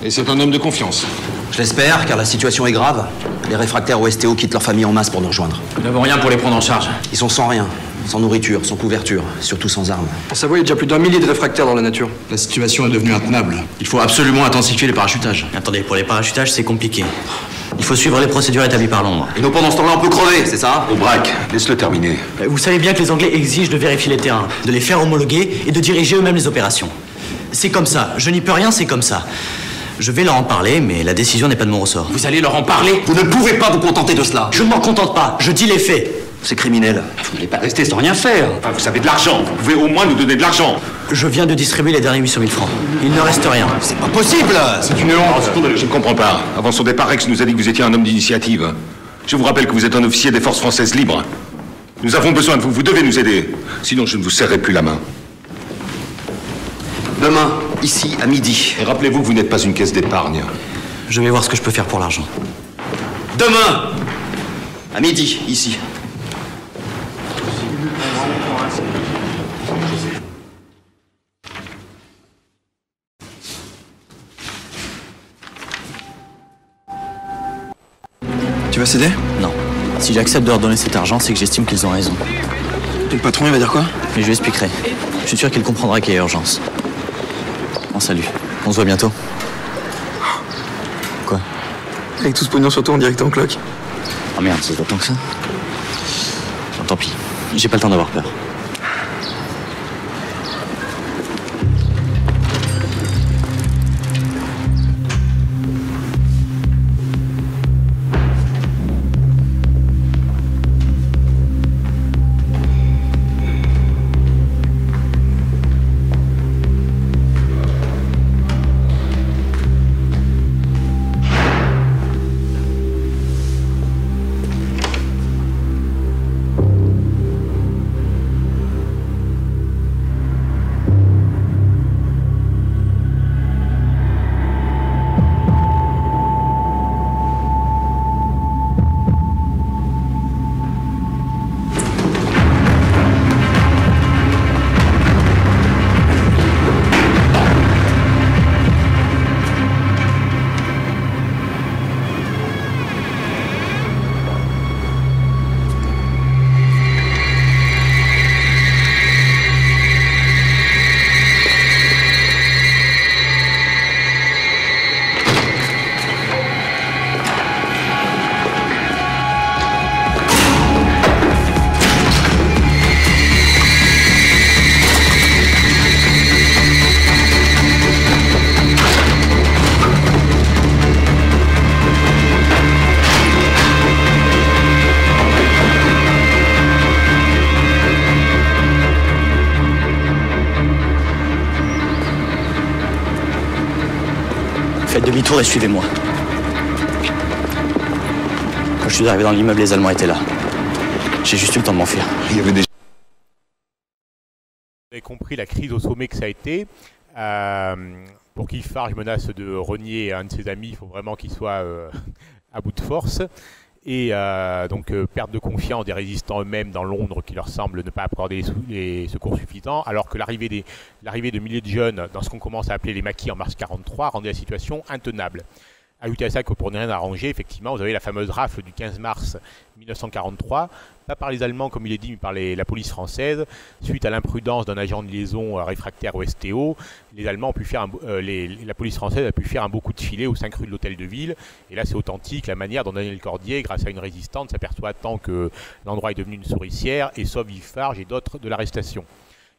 et c'est un homme de confiance. Je l'espère, car la situation est grave. Les réfractaires au STO quittent leur famille en masse pour nous rejoindre. Nous n'avons rien pour les prendre en charge. Ils sont sans rien, sans nourriture, sans couverture, surtout sans armes. En Savoie, il y a déjà plus d'1 millier de réfractaires dans la nature. La situation est devenue intenable. Il faut absolument intensifier les parachutages. Attendez, pour les parachutages, c'est compliqué. Il faut suivre les procédures établies par Londres. Et nous, pendant ce temps-là, on peut crever, c'est ça? Aubrac, laisse-le terminer. Vous savez bien que les Anglais exigent de vérifier les terrains, de les faire homologuer et de diriger eux-mêmes les opérations. C'est comme ça. Je n'y peux rien, c'est comme ça. Je vais leur en parler, mais la décision n'est pas de mon ressort. Vous allez leur en parler? Vous ne pouvez pas vous contenter de cela. Je ne m'en contente pas, je dis les faits. C'est criminel. Vous n'allez pas rester sans rien faire. Enfin, vous avez de l'argent. Vous pouvez au moins nous donner de l'argent. Je viens de distribuer les derniers 800 000 francs. Il ne reste rien. C'est pas possible. C'est une honte. Je ne comprends pas. Avant son départ, Rex nous a dit que vous étiez un homme d'initiative. Je vous rappelle que vous êtes un officier des forces françaises libres. Nous avons besoin de vous. Vous devez nous aider. Sinon, je ne vous serrerai plus la main. Demain, ici, à midi. Et rappelez-vous que vous n'êtes pas une caisse d'épargne. Je vais voir ce que je peux faire pour l'argent. Demain, à midi, ici. Tu vas céder? Non. Si j'accepte de leur donner cet argent, c'est que j'estime qu'ils ont raison. Et le patron, il va dire quoi? Mais je lui expliquerai. Je suis sûr qu'il comprendra qu'il y a urgence. Bon, salut. On se voit bientôt. Quoi? Avec tout ce pognon sur toi, on dirait que t'es en cloque. Oh merde, ça se voit tant que ça. Bon, tant pis. J'ai pas le temps d'avoir peur. Faites demi-tour et suivez-moi. Quand je suis arrivé dans l'immeuble, les Allemands étaient là. J'ai juste eu le temps de m'enfuir. Il y avait des... Vous avez compris la crise au sommet que ça a été. Pour Guy Farge menace de renier un de ses amis, il faut vraiment qu'il soit à bout de force. Et donc perte de confiance des résistants eux-mêmes dans Londres qui leur semble ne pas accorder les secours suffisants, alors que l'arrivée de milliers de jeunes dans ce qu'on commence à appeler les maquis en mars 1943 rendait la situation intenable. Ajoutez à ça que pour ne rien arranger, effectivement, vous avez la fameuse rafle du 15 mars 1943, pas par les Allemands comme il est dit, mais par la police française. Suite à l'imprudence d'un agent de liaison réfractaire au STO, les Allemands ont pu faire la police française a pu faire un beau coup de filet aux 5 rues de l'Hôtel de Ville. Et là, c'est authentique, la manière dont Daniel Cordier, grâce à une résistante, s'aperçoit tant que l'endroit est devenu une souricière et sauve Guy Farge et d'autres de l'arrestation.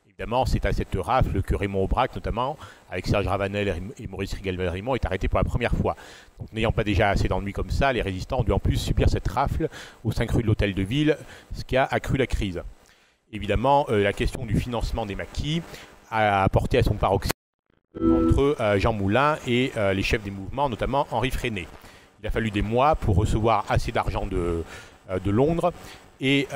Évidemment, c'est à cette rafle que Raymond Aubrac, notamment, avec Serge Ravanel et Maurice Rigal-Valrimont, est arrêté pour la première fois. Donc, n'ayant pas déjà assez d'ennuis comme ça, les résistants ont dû en plus subir cette rafle aux 5 rues de l'Hôtel de Ville, ce qui a accru la crise. Évidemment, la question du financement des maquis a apporté à son paroxysme entre Jean Moulin et les chefs des mouvements, notamment Henri Freinet. Il a fallu des mois pour recevoir assez d'argent de Londres et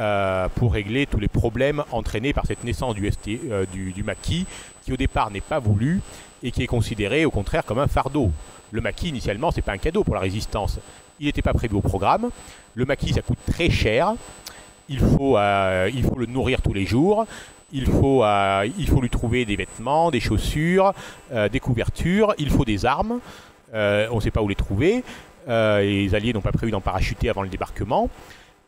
pour régler tous les problèmes entraînés par cette naissance du maquis, qui au départ n'est pas voulu et qui est considéré au contraire comme un fardeau. Le maquis, initialement, ce n'est pas un cadeau pour la résistance. Il n'était pas prévu au programme. Le maquis, ça coûte très cher. Il faut le nourrir tous les jours. Il faut lui trouver des vêtements, des chaussures, des couvertures. Il faut des armes. on ne sait pas où les trouver. Les Alliés n'ont pas prévu d'en parachuter avant le débarquement.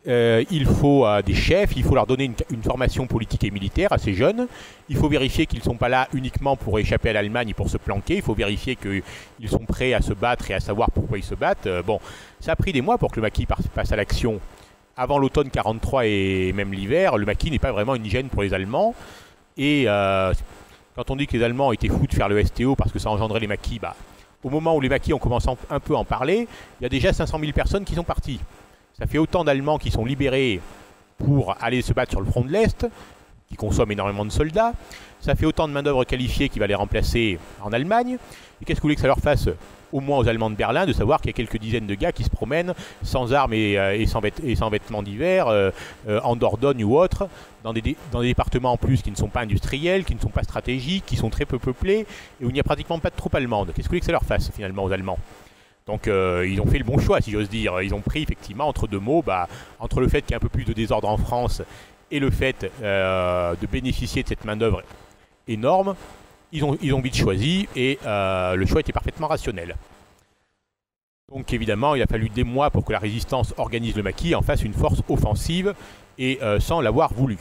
Il faut des chefs, il faut leur donner une formation politique et militaire à ces jeunes. Il faut vérifier qu'ils ne sont pas là uniquement pour échapper à l'Allemagne et pour se planquer. Il faut vérifier qu'ils sont prêts à se battre et à savoir pourquoi ils se battent. Bon, ça a pris des mois pour que le maquis passe à l'action. Avant l'automne 43 et même l'hiver, le maquis n'est pas vraiment une gêne pour les Allemands. Et quand on dit que les Allemands étaient fous de faire le STO parce que ça engendrait les maquis, au moment où les maquis ont commencé un peu à en parler, il y a déjà 500 000 personnes qui sont parties. Ça fait autant d'Allemands qui sont libérés pour aller se battre sur le front de l'Est, qui consomment énormément de soldats. Ça fait autant de main-d'œuvre qualifiée qui va les remplacer en Allemagne. Et qu'est-ce que vous voulez que ça leur fasse, au moins aux Allemands de Berlin, de savoir qu'il y a quelques dizaines de gars qui se promènent sans armes et sans vêtements d'hiver, en Dordogne ou autre, dans des départements en plus qui ne sont pas industriels, qui ne sont pas stratégiques, qui sont très peu peuplés, et où il n'y a pratiquement pas de troupes allemandes. Qu'est-ce que vous voulez que ça leur fasse, finalement, aux Allemands ? Donc ils ont fait le bon choix, si j'ose dire. Ils ont pris effectivement entre deux mots, entre le fait qu'il y ait un peu plus de désordre en France et le fait de bénéficier de cette main-d'œuvre énorme, ils ont vite choisi et le choix était parfaitement rationnel. Donc évidemment, il a fallu des mois pour que la résistance organise le maquis et en fasse une force offensive et sans l'avoir voulu.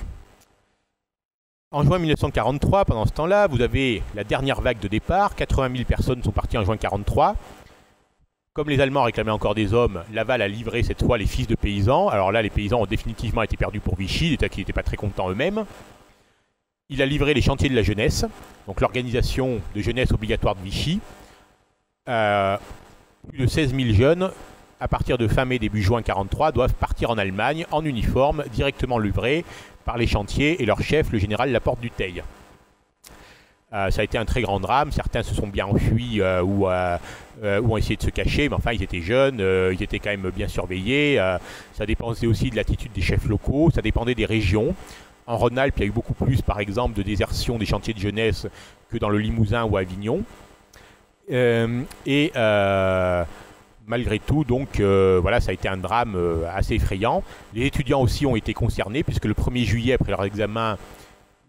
En juin 1943, pendant ce temps-là, vous avez la dernière vague de départ. 80 000 personnes sont parties en juin 1943. Comme les Allemands réclamaient encore des hommes, Laval a livré cette fois les fils de paysans. Alors là, les paysans ont définitivement été perdus pour Vichy, l'État qui n'était pas très contents eux-mêmes. Il a livré les chantiers de la jeunesse, donc l'organisation de jeunesse obligatoire de Vichy. Plus de 16 000 jeunes, à partir de fin mai, début juin 1943, doivent partir en Allemagne en uniforme, directement livrés par les chantiers et leur chef, le général Laporte du Teil. Ça a été un très grand drame. Certains se sont bien enfuis ou ont essayé de se cacher, mais enfin ils étaient jeunes, ils étaient quand même bien surveillés. Ça dépendait aussi de l'attitude des chefs locaux, ça dépendait des régions. En Rhône-Alpes, il y a eu beaucoup plus, par exemple, de désertion des chantiers de jeunesse que dans le Limousin ou à Avignon. Malgré tout, donc, voilà, ça a été un drame assez effrayant. Les étudiants aussi ont été concernés, puisque le 1er juillet, après leur examen,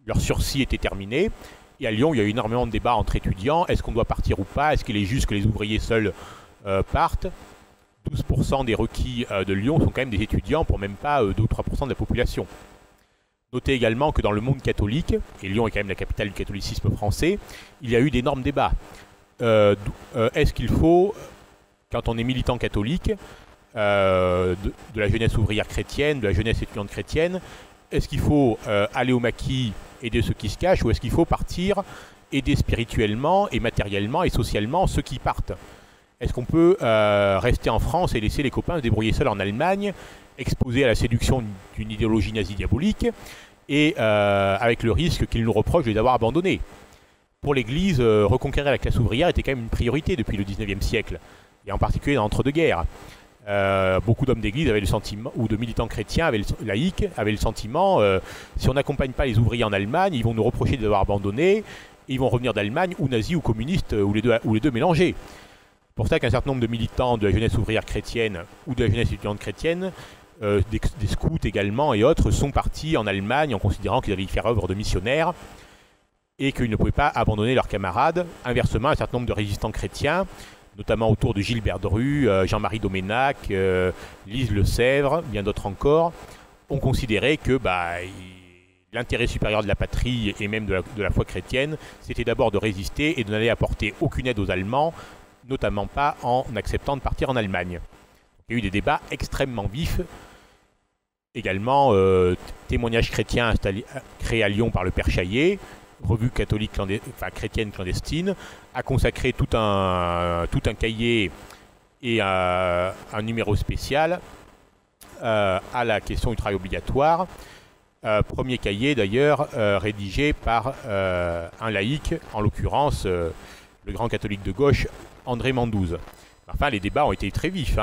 leur sursis était terminé. Et à Lyon, il y a eu énormément de débats entre étudiants. Est-ce qu'on doit partir ou pas? Est-ce qu'il est juste que les ouvriers seuls partent? 12% des requis de Lyon sont quand même des étudiants, pour même pas 2 ou 3% de la population. Notez également que dans le monde catholique, et Lyon est quand même la capitale du catholicisme français, il y a eu d'énormes débats. Est-ce qu'il faut, quand on est militant catholique, de la jeunesse ouvrière chrétienne, de la jeunesse étudiante chrétienne, est-ce qu'il faut aller au maquis, aider ceux qui se cachent, ou est-ce qu'il faut partir, aider spirituellement et matériellement et socialement ceux qui partent? Est-ce qu'on peut rester en France et laisser les copains se débrouiller seuls en Allemagne, exposés à la séduction d'une idéologie nazie diabolique, et avec le risque qu'ils nous reprochent de les avoir abandonnés? Pour l'Église, reconquérir la classe ouvrière était quand même une priorité depuis le XIXe siècle, et en particulier dans l'entre-deux-guerres. Beaucoup d'hommes d'église avaient le sentiment, ou de militants chrétiens laïcs avaient le sentiment, si on n'accompagne pas les ouvriers en Allemagne, ils vont nous reprocher de les avoir abandonnés, et ils vont revenir d'Allemagne, ou nazis ou communistes, ou les deux mélangés. C'est pour ça qu'un certain nombre de militants de la jeunesse ouvrière chrétienne, ou de la jeunesse étudiante chrétienne, des scouts également et autres, sont partis en Allemagne en considérant qu'ils allaient y faire œuvre de missionnaires, et qu'ils ne pouvaient pas abandonner leurs camarades. Inversement, un certain nombre de résistants chrétiens, notamment autour de Gilbert Dru, Jean-Marie Doménac, Lise Le Sèvre, bien d'autres encore, ont considéré que l'intérêt supérieur de la patrie et même de la foi chrétienne, c'était d'abord de résister et de n'aller apporter aucune aide aux Allemands, notamment pas en acceptant de partir en Allemagne. Il y a eu des débats extrêmement vifs. Également, témoignage chrétien créé à Lyon par le Père Chaillet, revue catholique chrétienne clandestine, a consacré tout un cahier et un numéro spécial à la question du travail obligatoire. Premier cahier d'ailleurs rédigé par un laïc, en l'occurrence le grand catholique de gauche André Mandouze. Enfin, les débats ont été très vifs,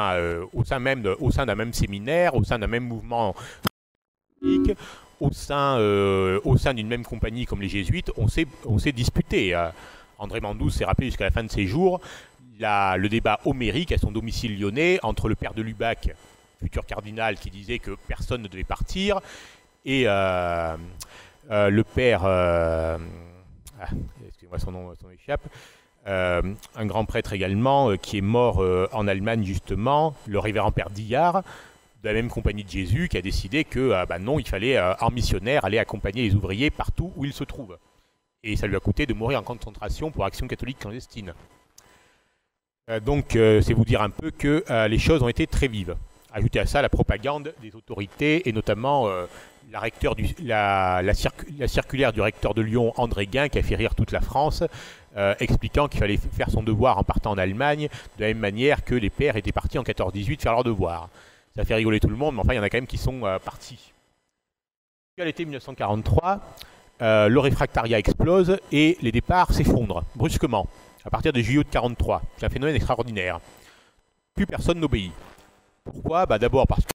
au sein d'un même séminaire, au sein d'un même mouvement catholique, au sein d'une même compagnie comme les Jésuites, on s'est disputé. André Mandouze s'est rappelé jusqu'à la fin de ses jours le débat homérique à son domicile lyonnais entre le père de Lubac, futur cardinal, qui disait que personne ne devait partir, et le père... excusez-moi, son nom échappe. un grand prêtre également, qui est mort en Allemagne justement, le révérend père Dillard, de la même compagnie de Jésus, qui a décidé que non, il fallait, en missionnaire, aller accompagner les ouvriers partout où ils se trouvent. Et ça lui a coûté de mourir en camp de concentration pour action catholique clandestine. Donc, c'est vous dire un peu que les choses ont été très vives. Ajoutez à ça la propagande des autorités, et notamment la circulaire du recteur de Lyon, André Guin, qui a fait rire toute la France, expliquant qu'il fallait faire son devoir en partant en Allemagne, de la même manière que les pères étaient partis en 14-18 faire leur devoir. Ça fait rigoler tout le monde, mais enfin, il y en a quand même qui sont partis. À l'été 1943, le réfractariat explose et les départs s'effondrent brusquement, à partir de juillet de 1943. C'est un phénomène extraordinaire. Plus personne n'obéit. Pourquoi? D'abord parce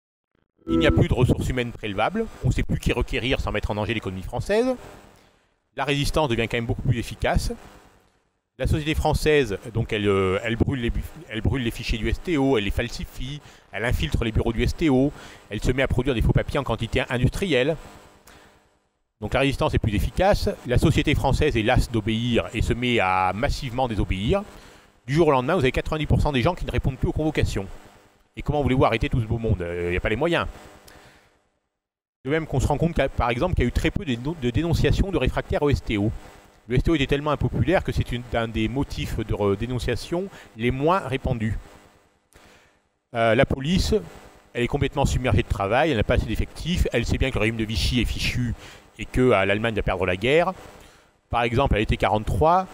qu'il n'y a plus de ressources humaines prélevables, on ne sait plus qui requérir sans mettre en danger l'économie française. La résistance devient quand même beaucoup plus efficace. La société française, donc elle brûle les fichiers du STO, elle les falsifie, elle infiltre les bureaux du STO, elle se met à produire des faux papiers en quantité industrielle. Donc la résistance est plus efficace, la société française est lasse d'obéir et se met à massivement désobéir. Du jour au lendemain, vous avez 90% des gens qui ne répondent plus aux convocations. Et comment voulez-vous arrêter tout ce beau monde? Il n'y a pas les moyens. De même qu'on se rend compte, par exemple, qu'il y a eu très peu de dénonciations de réfractaires au STO. Le STO était tellement impopulaire que c'est un des motifs de dénonciation les moins répandus. La police, elle est complètement submergée de travail, elle n'a pas assez d'effectifs, elle sait bien que le régime de Vichy est fichu et que l'Allemagne va perdre la guerre. Par exemple, à l'été 1943,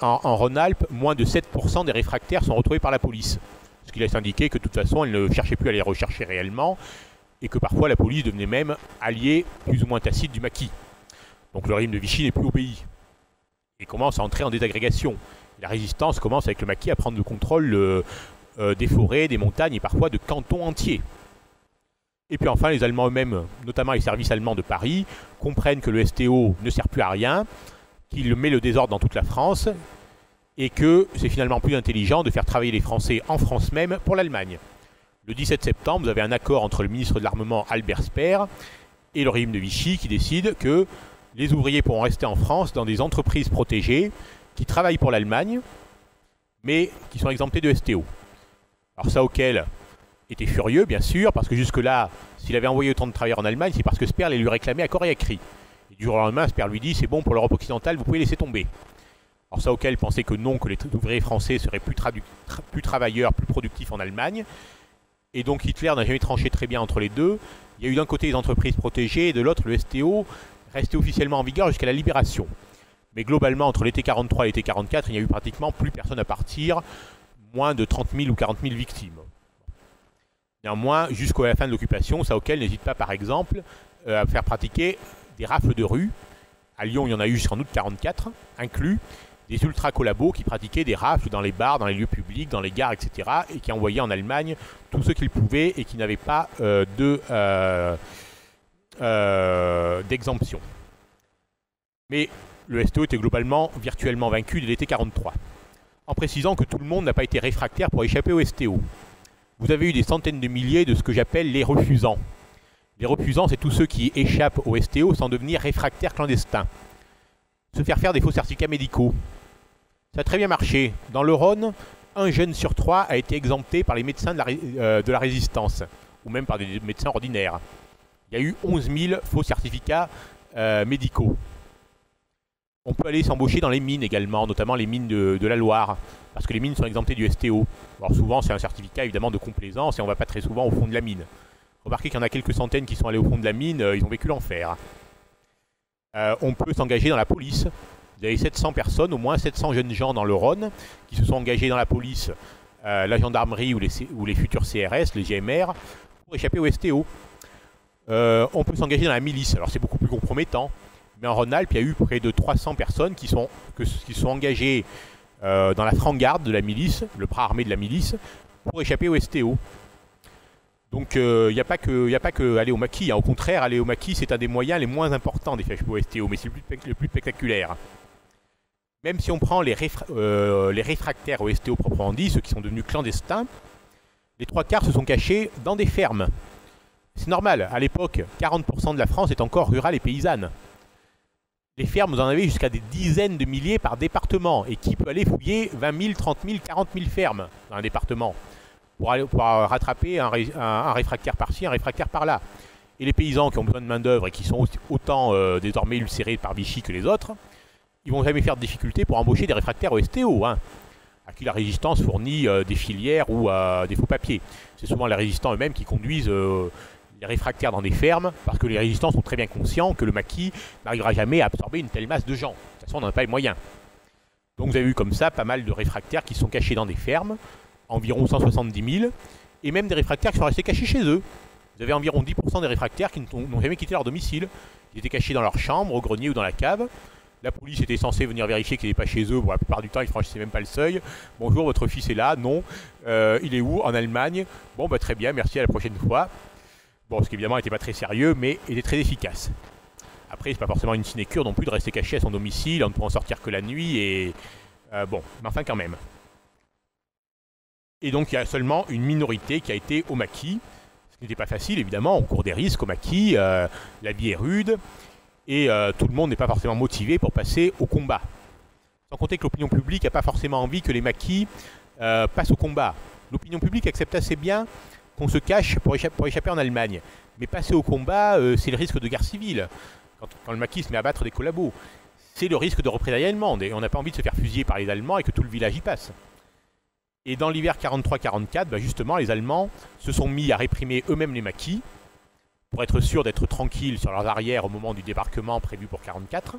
en Rhône-Alpes, moins de 7% des réfractaires sont retrouvés par la police. Ce qui laisse indiquer que de toute façon, elle ne cherchait plus à les rechercher réellement et que parfois la police devenait même alliée plus ou moins tacite du maquis. Donc le régime de Vichy n'est plus obéi et commence à entrer en désagrégation. La résistance commence avec le maquis à prendre le contrôle des forêts, des montagnes et parfois de cantons entiers. Et puis enfin, les Allemands eux-mêmes, notamment les services allemands de Paris, comprennent que le STO ne sert plus à rien, qu'il met le désordre dans toute la France et que c'est finalement plus intelligent de faire travailler les Français en France même pour l'Allemagne. Le 17 septembre, vous avez un accord entre le ministre de l'Armement Albert Speer et le régime de Vichy qui décide que les ouvriers pourront rester en France dans des entreprises protégées qui travaillent pour l'Allemagne, mais qui sont exemptés de STO. Alors Sauckel était furieux, bien sûr, parce que jusque-là, s'il avait envoyé autant de travailleurs en Allemagne, c'est parce que Speer les lui réclamait à corps et à cri. Et du jour au lendemain, Speer lui dit « c'est bon pour l'Europe occidentale, vous pouvez laisser tomber ». Alors Sauckel pensait que non, que les ouvriers français seraient plus travailleurs, plus productifs en Allemagne. Et donc Hitler n'a jamais tranché très bien entre les deux. Il y a eu d'un côté les entreprises protégées et de l'autre le STO, resté officiellement en vigueur jusqu'à la libération. Mais globalement, entre l'été 43 et l'été 44, il n'y a eu pratiquement plus personne à partir, moins de 30 000 ou 40 000 victimes. Néanmoins, jusqu'à la fin de l'occupation, Sauckel n'hésite pas, par exemple, à faire pratiquer des rafles de rue. À Lyon, il y en a eu jusqu'en août 44, inclus des ultra-collabos qui pratiquaient des rafles dans les bars, dans les lieux publics, dans les gares, etc. et qui envoyaient en Allemagne tous ceux qu'ils pouvaient et qui n'avaient pas d'exemption. Mais le STO était globalement virtuellement vaincu dès l'été 43. En précisant que tout le monde n'a pas été réfractaire pour échapper au STO. Vous avez eu des centaines de milliers de ce que j'appelle les refusants. Les refusants, c'est tous ceux qui échappent au STO sans devenir réfractaires clandestins. Se faire des faux certificats médicaux. Ça a très bien marché. Dans le Rhône, un jeune sur 3 a été exempté par les médecins de la résistance, ou même par des médecins ordinaires. Il y a eu 11 000 faux certificats médicaux. On peut aller s'embaucher dans les mines également, notamment les mines de la Loire, parce que les mines sont exemptées du STO. Alors souvent, c'est un certificat évidemment de complaisance et on ne va pas très souvent au fond de la mine. Remarquez qu'il y en a quelques centaines qui sont allés au fond de la mine, ils ont vécu l'enfer. On peut s'engager dans la police. Vous avez 700 personnes, au moins 700 jeunes gens dans le Rhône, qui se sont engagés dans la police, la gendarmerie ou les futurs CRS, les GMR, pour échapper au STO. On peut s'engager dans la milice. Alors c'est beaucoup plus compromettant. Mais en Rhône-Alpes, il y a eu près de 300 personnes qui sont engagées dans la franc-garde de la milice, le bras armé de la milice, pour échapper au STO. Donc il n'y a pas que aller au maquis. Hein. Au contraire, aller au maquis, c'est un des moyens les moins importants d'échapper au STO, mais c'est le plus spectaculaire. Même si on prend les réfractaires au STO proprement dit, ceux qui sont devenus clandestins, les 3/4 se sont cachés dans des fermes. C'est normal, à l'époque, 40% de la France est encore rurale et paysanne. les fermes, vous en avez jusqu'à des dizaines de milliers par département. Et qui peut aller fouiller 20 000, 30 000, 40 000 fermes dans un département pour rattraper un réfractaire par-ci, un réfractaire par-là. Et les paysans qui ont besoin de main-d'œuvre et qui sont autant désormais ulcérés par Vichy que les autres, ils vont jamais faire de difficulté pour embaucher des réfractaires au STO, hein, à qui la résistance fournit des filières ou des faux papiers. C'est souvent les résistants eux-mêmes qui conduisent les réfractaires dans des fermes, parce que les résistants sont très bien conscients que le maquis n'arrivera jamais à absorber une telle masse de gens. De toute façon, on n'en a pas les moyens. Donc vous avez eu comme ça pas mal de réfractaires qui sont cachés dans des fermes, environ 170 000, et même des réfractaires qui sont restés cachés chez eux. Vous avez environ 10% des réfractaires qui n'ont jamais quitté leur domicile. Ils étaient cachés dans leur chambre, au grenier ou dans la cave. La police était censée venir vérifier qu'ils n'étaient pas chez eux. Bon, la plupart du temps, ils ne franchissaient même pas le seuil. Bonjour, votre fils est là. Non. Il est où? En Allemagne. Bon, bah, très bien, merci, à la prochaine fois. Bon, ce qui évidemment n'était pas très sérieux, mais était très efficace. Après, c'est pas forcément une sinécure non plus de rester caché à son domicile en ne pouvant sortir que la nuit. Et bon, mais enfin quand même. Et donc, il y a seulement une minorité qui a été au maquis. Ce qui n'était pas facile, évidemment. On court des risques au maquis. La vie est rude. Et tout le monde n'est pas forcément motivé pour passer au combat. Sans compter que l'opinion publique n'a pas forcément envie que les maquis passent au combat. L'opinion publique accepte assez bien qu'on se cache pour échapper en Allemagne. Mais passer au combat, c'est le risque de guerre civile. Quand le maquis se met à battre des collabos, c'est le risque de représailles allemandes. Et on n'a pas envie de se faire fusiller par les Allemands et que tout le village y passe. Et dans l'hiver 43-44, bah justement, les Allemands se sont mis à réprimer eux-mêmes les maquis pour être sûrs d'être tranquilles sur leurs arrières au moment du débarquement prévu pour 44.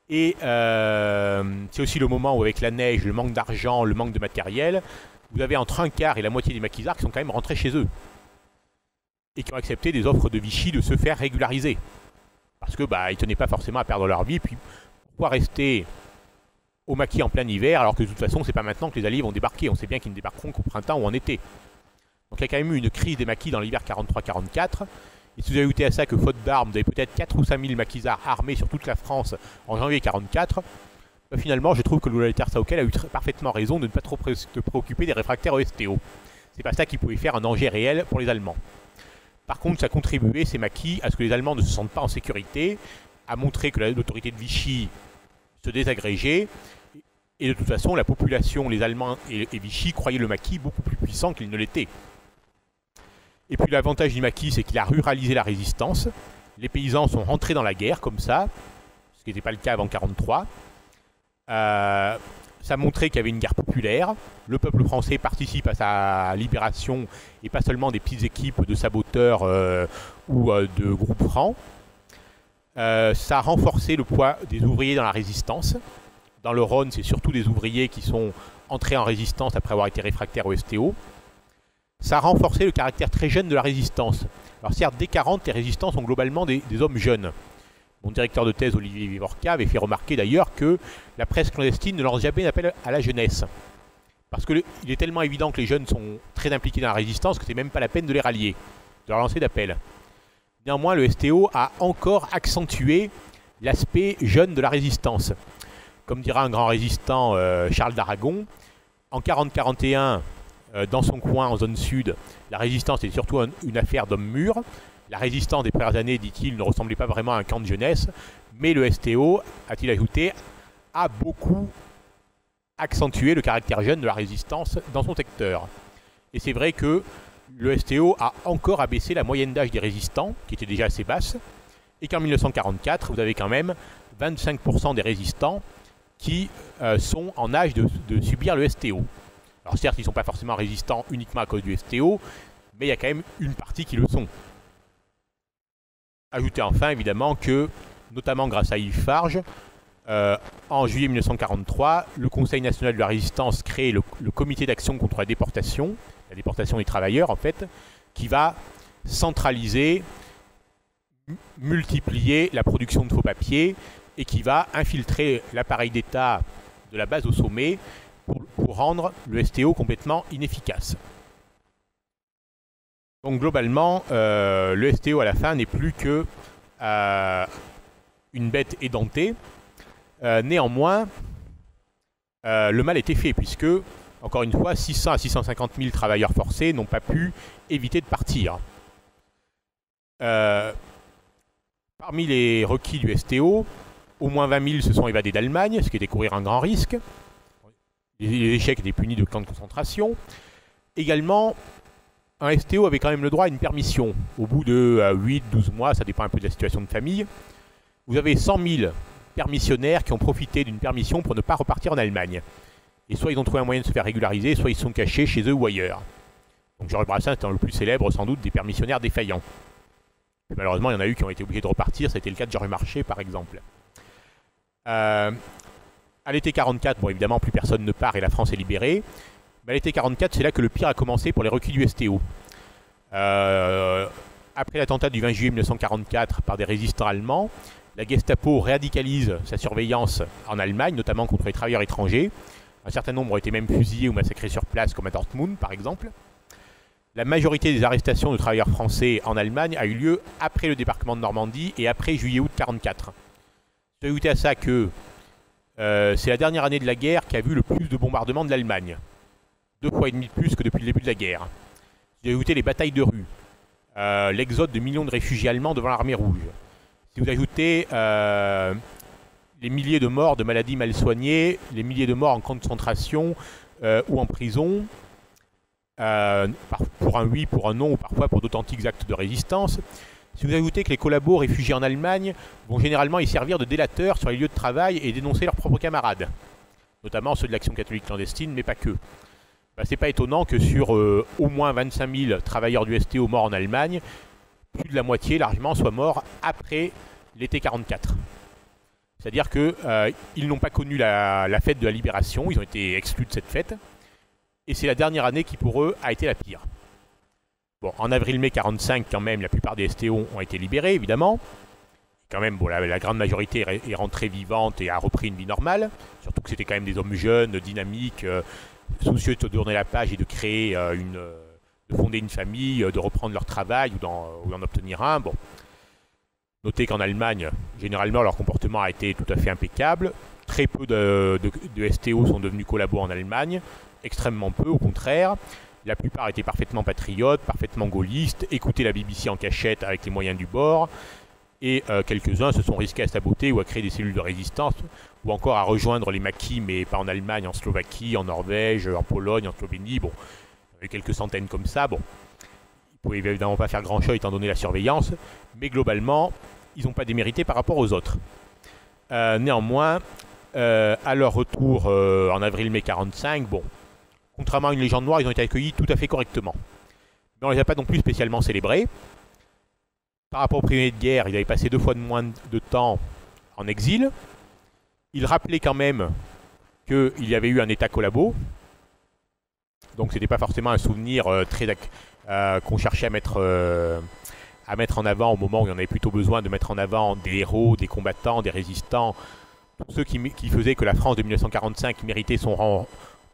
Et c'est aussi le moment où, avec la neige, le manque d'argent, le manque de matériel, vous avez entre un quart et la moitié des maquisards qui sont quand même rentrés chez eux. Et qui ont accepté des offres de Vichy de se faire régulariser. Parce que bah, ils tenaient pas forcément à perdre leur vie. Puis pourquoi rester au maquis en plein hiver, alors que de toute façon, c'est pas maintenant que les Alliés vont débarquer. On sait bien qu'ils ne débarqueront qu'au printemps ou en été. Donc il y a quand même eu une crise des maquis dans l'hiver 43-44. Et si vous ajoutez à ça que, faute d'armes, vous avez peut-être 4 ou 5 000 maquisards armés sur toute la France en janvier 44, bah finalement, je trouve que Walter-Saukel a eu parfaitement raison de ne pas trop se préoccuper des réfractaires au STO. C'est pas ça qui pouvait faire un danger réel pour les Allemands. Par contre, ça a contribué, ces maquis, à ce que les Allemands ne se sentent pas en sécurité, à montrer que l'autorité de Vichy se désagrégeait. Et de toute façon, la population, les Allemands et Vichy croyaient le maquis beaucoup plus puissant qu'il ne l'était. Et puis l'avantage du maquis, c'est qu'il a ruralisé la résistance. Les paysans sont rentrés dans la guerre, comme ça, ce qui n'était pas le cas avant 1943. Ça montrait qu'il y avait une guerre populaire. Le peuple français participe à sa libération, et pas seulement des petites équipes de saboteurs ou de groupes francs. Ça a renforcé le poids des ouvriers dans la résistance. Dans le Rhône, c'est surtout des ouvriers qui sont entrés en résistance après avoir été réfractaires au STO. Ça a renforcé le caractère très jeune de la résistance. Alors certes, dès 40, les résistants sont globalement des hommes jeunes. Mon directeur de thèse, Olivier Vivorca, avait fait remarquer d'ailleurs que la presse clandestine ne lance jamais d'appel à la jeunesse. Parce qu'il est tellement évident que les jeunes sont très impliqués dans la résistance que c'est même pas la peine de les rallier, de leur lancer d'appel. Néanmoins, le STO a encore accentué l'aspect jeune de la résistance. Comme dira un grand résistant, Charles d'Aragon, en 40-41, dans son coin, en zone sud, la résistance est surtout une affaire d'hommes mûrs. La résistance des premières années, dit-il, ne ressemblait pas vraiment à un camp de jeunesse, mais le STO, a-t-il ajouté, a beaucoup accentué le caractère jeune de la résistance dans son secteur. Et c'est vrai que le STO a encore abaissé la moyenne d'âge des résistants, qui était déjà assez basse, et qu'en 1944, vous avez quand même 25% des résistants qui sont en âge de subir le STO. Alors certes, ils ne sont pas forcément résistants uniquement à cause du STO, mais il y a quand même une partie qui le sont. Ajoutez enfin évidemment que, notamment grâce à Yves Farge, en juillet 1943, le Conseil national de la résistance crée le comité d'action contre la déportation des travailleurs en fait, qui va centraliser, multiplier la production de faux papiers et qui va infiltrer l'appareil d'État de la base au sommet pour rendre le STO complètement inefficace. Donc globalement, le STO à la fin n'est plus que une bête édentée. Néanmoins, le mal était fait puisque, encore une fois, 600 à 650 000 travailleurs forcés n'ont pas pu éviter de partir. Parmi les requis du STO, Au moins 20 000 se sont évadés d'Allemagne, ce qui était courir un grand risque. Les échecs étaient punis de camps de concentration. Également, un STO avait quand même le droit à une permission. Au bout de 8-12 mois, ça dépend un peu de la situation de famille, vous avez 100 000 permissionnaires qui ont profité d'une permission pour ne pas repartir en Allemagne. Et soit ils ont trouvé un moyen de se faire régulariser, soit ils sont cachés chez eux ou ailleurs. Donc Georges Brassens étant le plus célèbre sans doute des permissionnaires défaillants. Et malheureusement, il y en a eu qui ont été obligés de repartir, ça a été le cas de Georges Marchais par exemple. À l'été 44, bon évidemment plus personne ne part et la France est libérée. Mais à l'été 44, c'est là que le pire a commencé pour les requis du STO. Après l'attentat du 20 juillet 1944 par des résistants allemands, la Gestapo radicalise sa surveillance en Allemagne, notamment contre les travailleurs étrangers. Un certain nombre ont été même fusillés ou massacrés sur place, comme à Dortmund par exemple. La majorité des arrestations de travailleurs français en Allemagne a eu lieu après le débarquement de Normandie et après juillet-août 1944. Je vais ajouter à ça que c'est la dernière année de la guerre qui a vu le plus de bombardements de l'Allemagne. 2,5 fois de plus que depuis le début de la guerre. Je vais ajouter les batailles de rue, l'exode de millions de réfugiés allemands devant l'armée rouge. Si vous ajoutez les milliers de morts de maladies mal soignées, les milliers de morts en camp de concentration ou en prison, pour un oui, pour un non, ou parfois pour d'authentiques actes de résistance. Si vous ajoutez que les collabos réfugiés en Allemagne vont généralement y servir de délateurs sur les lieux de travail et dénoncer leurs propres camarades, notamment ceux de l'Action catholique clandestine, mais pas que. C'est pas étonnant que sur au moins 25 000 travailleurs du STO morts en Allemagne, plus de la moitié largement soient morts après l'été 44. C'est-à-dire qu'ils n'ont pas connu la fête de la libération, ils ont été exclus de cette fête. Et c'est la dernière année qui, pour eux, a été la pire. Bon, en avril-mai 45, quand même, la plupart des STO ont été libérés, évidemment. Quand même, bon, la grande majorité est rentrée vivante et a repris une vie normale. Surtout que c'était quand même des hommes jeunes, dynamiques, soucieux de se tourner la page et de créer de fonder une famille, de reprendre leur travail ou d'en obtenir un. Bon. Notez qu'en Allemagne, généralement, leur comportement a été tout à fait impeccable. Très peu de STO sont devenus collabos en Allemagne. Extrêmement peu, au contraire. La plupart étaient parfaitement patriotes, parfaitement gaullistes, écoutaient la BBC en cachette avec les moyens du bord, et quelques-uns se sont risqués à saboter ou à créer des cellules de résistance, ou encore à rejoindre les maquis, mais pas en Allemagne, en Slovaquie, en Norvège, en Pologne, en Slovénie. Bon, il y avait quelques centaines comme ça. Bon, ils ne pouvaient évidemment pas faire grand-chose étant donné la surveillance, mais globalement, ils n'ont pas démérité par rapport aux autres. Néanmoins, à leur retour en avril-mai 45, bon, contrairement à une légende noire, ils ont été accueillis tout à fait correctement. Mais on ne les a pas non plus spécialement célébrés. Par rapport aux prisonniers de guerre, ils avaient passé 2 fois de moins de temps en exil. Ils rappelaient quand même qu'il y avait eu un état collabo. Donc ce n'était pas forcément un souvenir qu'on cherchait à mettre en avant au moment où il y en avait plutôt besoin de mettre en avant des héros, des combattants, des résistants, tous ceux qui faisaient que la France de 1945 méritait son rang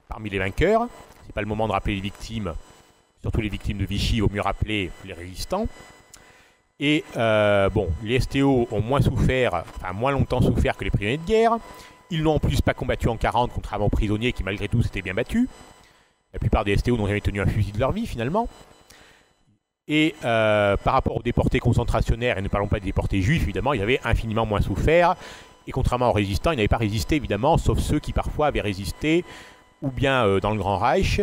parmi les vainqueurs. C'est pas le moment de rappeler les victimes, surtout les victimes de Vichy, il vaut mieux rappeler les résistants. Et bon, les STO ont moins longtemps souffert que les prisonniers de guerre. Ils n'ont en plus pas combattu en 40, contrairement aux prisonniers qui malgré tout s'étaient bien battus. La plupart des STO n'ont jamais tenu un fusil de leur vie finalement. Et par rapport aux déportés concentrationnaires, et ne parlons pas des déportés juifs, évidemment, ils avaient infiniment moins souffert. Et contrairement aux résistants, ils n'avaient pas résisté évidemment, sauf ceux qui parfois avaient résisté ou bien dans le Grand Reich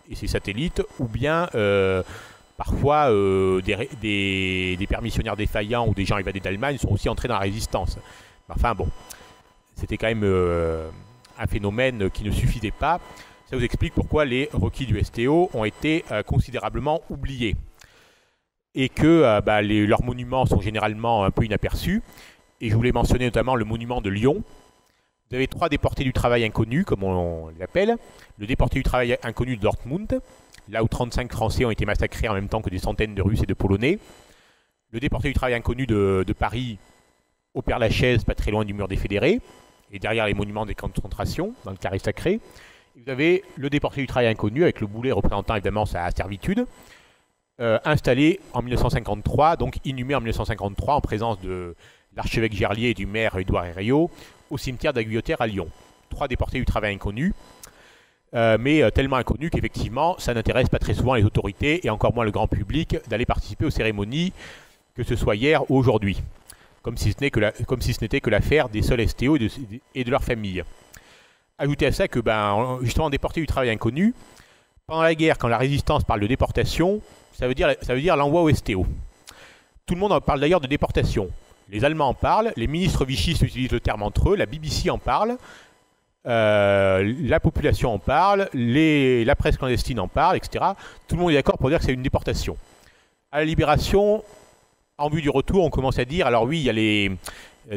et ses satellites, ou bien parfois des permissionnaires défaillants ou des gens évadés d'Allemagne sont aussi entrés dans la résistance. Enfin bon, c'était quand même un phénomène qui ne suffisait pas. Ça vous explique pourquoi les requis du STO ont été considérablement oubliés. Et que leurs monuments sont généralement un peu inaperçus. Et je voulais mentionner notamment le monument de Lyon. Vous avez 3 déportés du travail inconnus, comme on l'appelle. Le déporté du travail inconnu de Dortmund, là où 35 Français ont été massacrés en même temps que des centaines de Russes et de Polonais. Le déporté du travail inconnu de Paris, au Père-Lachaise, pas très loin du mur des Fédérés, et derrière les monuments des camps de concentration, dans le carré sacré. Et vous avez le déporté du travail inconnu, avec le boulet représentant évidemment sa servitude, installé en 1953, donc inhumé en 1953 en présence de l'archevêque Gerlier et du maire Édouard Herriot, au cimetière d'Aguillotère à Lyon. 3 déportés du travail inconnus, mais tellement inconnus qu'effectivement, ça n'intéresse pas très souvent les autorités et encore moins le grand public d'aller participer aux cérémonies, que ce soit hier ou aujourd'hui. comme si ce n'était que l'affaire des seuls STO et de leurs familles. Ajoutez à ça que, justement, déportés du travail inconnu, pendant la guerre, quand la résistance parle de déportation, ça veut dire l'envoi au STO. Tout le monde en parle d'ailleurs de déportation. Les Allemands en parlent, les ministres vichistes utilisent le terme entre eux, la BBC en parle, la population en parle, la presse clandestine en parle, etc. Tout le monde est d'accord pour dire que c'est une déportation. À la Libération, en vue du retour, on commence à dire, alors oui, il y a les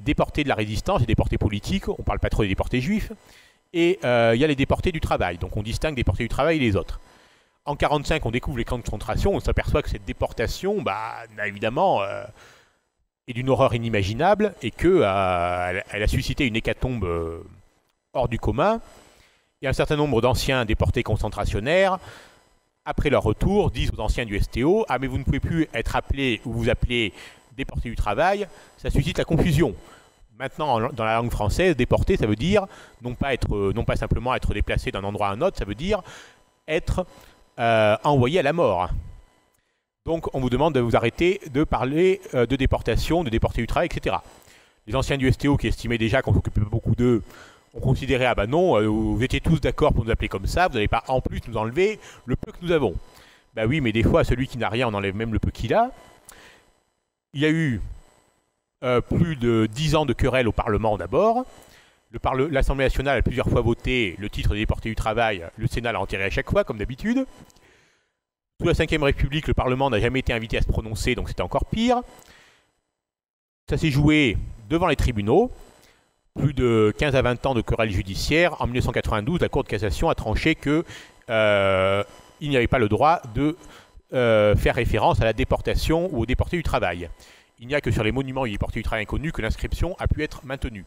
déportés de la résistance, les déportés politiques, on ne parle pas trop des déportés juifs, et il y a les déportés du travail, donc on distingue les déportés du travail et les autres. En 1945, on découvre les camps de concentration, on s'aperçoit que cette déportation, évidemment, est d'une horreur inimaginable et qu'elle a suscité une hécatombe hors du commun. Et un certain nombre d'anciens déportés concentrationnaires, après leur retour, disent aux anciens du STO « Ah, mais vous ne pouvez plus être appelé ou vous appelez déporté du travail, ça suscite la confusion. » Maintenant, dans la langue française, déporté, ça veut dire non pas simplement être déplacé d'un endroit à un autre, ça veut dire être envoyé à la mort. Donc, on vous demande de vous arrêter de parler de déportation, de déporté du travail, etc. Les anciens du STO qui estimaient déjà qu'on s'occupait pas beaucoup d'eux, ont considéré, ah non, vous étiez tous d'accord pour nous appeler comme ça, vous n'allez pas en plus nous enlever le peu que nous avons. Oui, mais des fois, celui qui n'a rien, on enlève même le peu qu'il a. Il y a eu plus de 10 ans de querelles au Parlement d'abord. L'Assemblée nationale a plusieurs fois voté le titre des déportés du travail, le Sénat l'a enterré à chaque fois, comme d'habitude. Sous la Ve République, le Parlement n'a jamais été invité à se prononcer, donc c'était encore pire. Ça s'est joué devant les tribunaux. Plus de 15 à 20 ans de querelles judiciaires. En 1992, la Cour de cassation a tranché qu'il n'y avait pas le droit de faire référence à la déportation ou aux déportés du travail. Il n'y a que sur les monuments et les déportés du travail inconnus que l'inscription a pu être maintenue.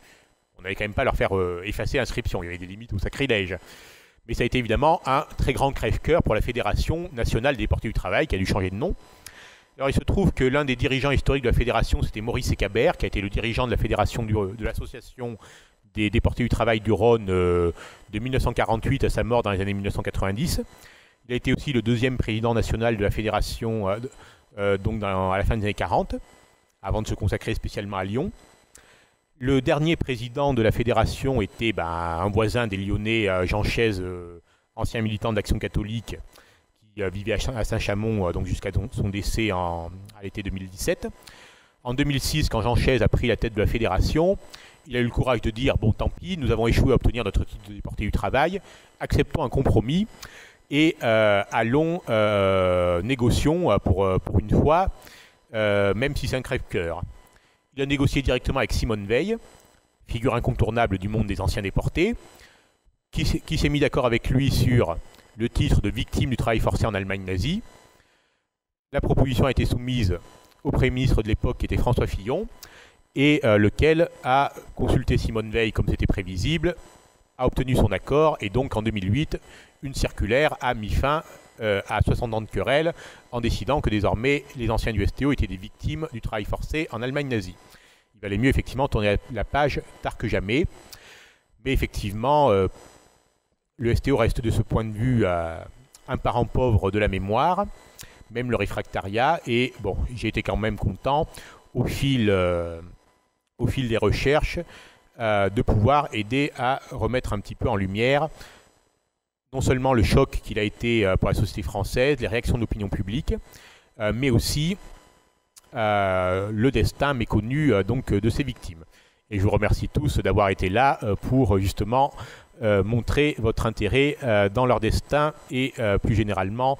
On n'allait quand même pas leur faire effacer l'inscription, il y avait des limites au sacrilège. Mais ça a été évidemment un très grand crève-cœur pour la Fédération nationale des déportés du travail, qui a dû changer de nom. Alors il se trouve que l'un des dirigeants historiques de la Fédération, c'était Maurice Ecabert, qui a été le dirigeant de la Fédération de l'Association des déportés du travail du Rhône de 1948 à sa mort dans les années 1990. Il a été aussi le deuxième président national de la Fédération à la fin des années 40, avant de se consacrer spécialement à Lyon. Le dernier président de la fédération était un voisin des Lyonnais, Jean Chaise, ancien militant de l'Action catholique, qui vivait à Saint-Chamond jusqu'à son décès à l'été 2017. En 2006, quand Jean Chaise a pris la tête de la fédération, il a eu le courage de dire « Bon, tant pis, nous avons échoué à obtenir notre titre de déporté du travail, acceptons un compromis et allons, négocions pour une fois, même si c'est un crève-cœur. » Il a négocié directement avec Simone Veil, figure incontournable du monde des anciens déportés, qui s'est mis d'accord avec lui sur le titre de victime du travail forcé en Allemagne nazie. La proposition a été soumise au Premier ministre de l'époque, qui était François Fillon, et lequel a consulté Simone Veil comme c'était prévisible, a obtenu son accord, et donc en 2008, une circulaire a mis fin à 60 ans de querelle, en décidant que désormais les anciens du STO étaient des victimes du travail forcé en Allemagne nazie. Il valait mieux effectivement tourner la page tard que jamais, mais effectivement le STO reste de ce point de vue un parent pauvre de la mémoire, même le réfractariat, et bon, j'ai été quand même content au fil des recherches de pouvoir aider à remettre un petit peu en lumière non seulement le choc qu'il a été pour la société française, les réactions de l'opinion publique, mais aussi le destin méconnu de ces victimes. Et je vous remercie tous d'avoir été là pour justement montrer votre intérêt dans leur destin et plus généralement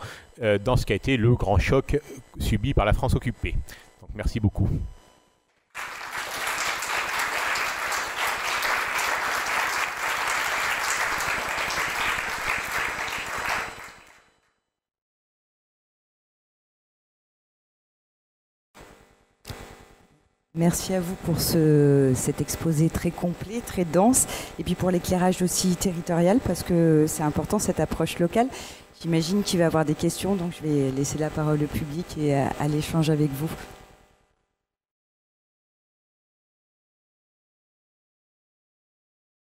dans ce qui a été le grand choc subi par la France occupée. Donc, merci beaucoup. Merci à vous pour cet exposé très complet, très dense, et puis pour l'éclairage aussi territorial, parce que c'est important cette approche locale. J'imagine qu'il va y avoir des questions, donc je vais laisser la parole au public et à l'échange avec vous.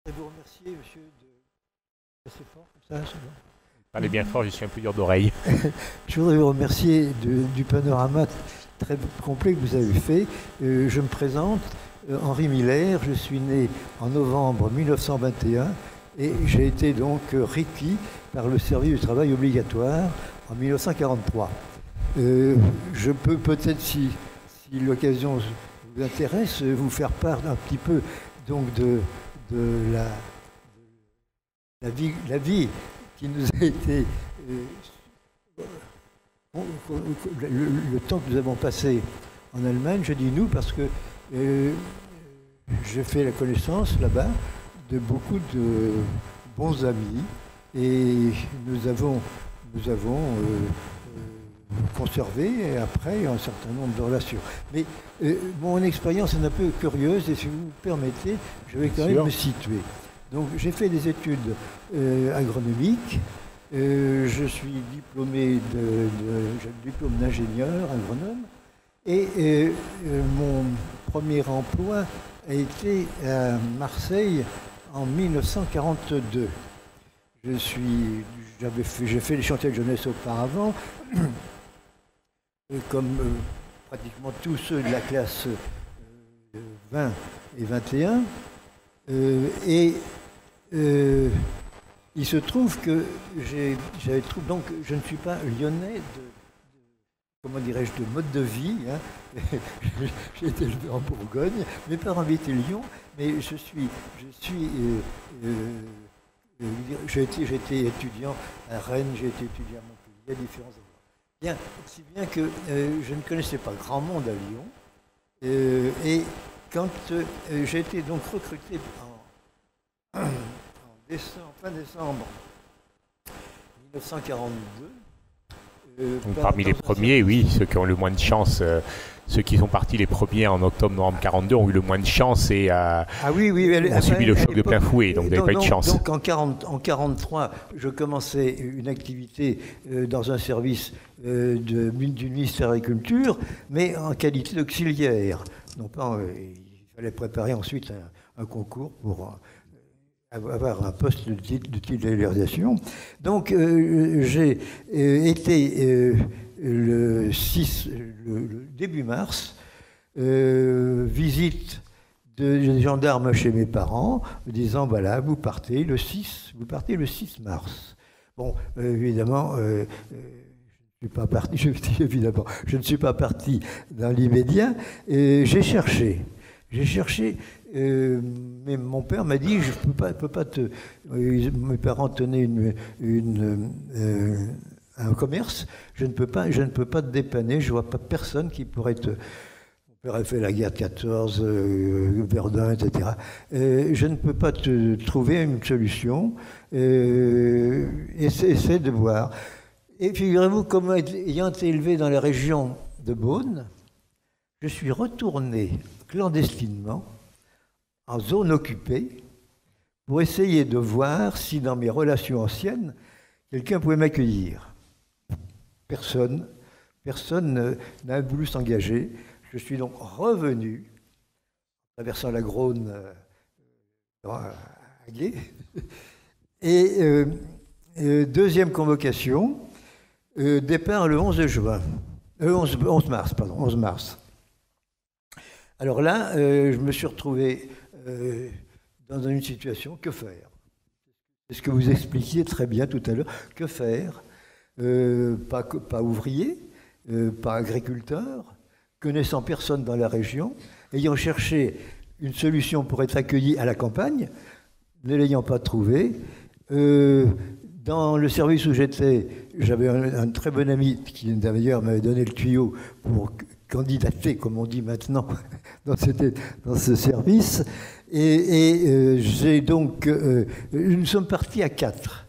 Je voudrais vous remercier, monsieur, de passer fort, comme ça, c'est bon. Parlez bien fort, je suis un peu dur d'oreille. Je voudrais vous remercier du panorama très complet que vous avez fait. Je me présente, Henri Miller, je suis né en novembre 1921 et j'ai été donc requis par le service du travail obligatoire en 1943. Je peux peut-être, si l'occasion vous intéresse, vous faire part un petit peu donc de la vie qui nous a été... le temps que nous avons passé en Allemagne, je dis nous parce que j'ai fait la connaissance là-bas de beaucoup de bons amis et nous avons conservé après un certain nombre de relations. Mais mon expérience est un peu curieuse et si vous me permettez, je vais quand même me situer. Donc j'ai fait des études agronomiques. Je suis diplômé j'ai le diplôme d'ingénieur agronome et mon premier emploi a été à Marseille en 1942. J'ai fait les chantiers de jeunesse auparavant, comme pratiquement tous ceux de la classe 20 et 21. Il se trouve que donc je ne suis pas lyonnais comment dirais-je, de mode de vie. Hein. J'ai été élevé en Bourgogne, mes parents habitaient Lyon, mais j'ai été étudiant à Rennes, j'ai été étudiant à Montpellier, à différents endroits. Bien, si bien que je ne connaissais pas grand monde à Lyon, et quand j'ai été donc recruté en fin décembre 1942. Donc, parmi les premiers, oui, ceux qui ont le moins de chance, ceux qui sont partis les premiers en octobre-novembre 42 ont eu le moins de chance et ont subi le choc de plein fouet, donc vous n'avez pas eu de chance. Donc en 1943, je commençais une activité dans un service du ministère de l'Agriculture, mais en qualité d'auxiliaire. Non pas, il fallait préparer ensuite un concours pour avoir un poste de titularisation. Donc j'ai été le début mars, visite des gendarmes chez mes parents, me disant voilà, vous partez le 6 mars. Bon, évidemment, je ne suis pas parti dans l'immédiat. J'ai cherché. Mais mon père m'a dit, je peux pas te... Mes parents tenaient un commerce, je ne peux pas te dépanner, je vois pas personne qui pourrait te... Mon père a fait la guerre de 14, Verdun, etc. Je ne peux pas te trouver une solution, essaie de voir. Et figurez-vous, comme ayant été élevé dans la région de Beaune, je suis retourné clandestinement en zone occupée pour essayer de voir si dans mes relations anciennes, quelqu'un pouvait m'accueillir. Personne n'a voulu s'engager. Je suis donc revenu, en traversant la Garonne à Gué. Et deuxième convocation, départ le 11 mars. Alors là, je me suis retrouvé dans une situation, que faire? C'est ce que vous expliquiez très bien tout à l'heure. Que faire? Pas ouvrier, pas agriculteur, connaissant personne dans la région, ayant cherché une solution pour être accueilli à la campagne, ne l'ayant pas trouvé. Dans le service où j'étais, j'avais un très bon ami qui d'ailleurs m'avait donné le tuyau pour candidater, comme on dit maintenant, dans ce service. Et j'ai donc... nous sommes partis à 4.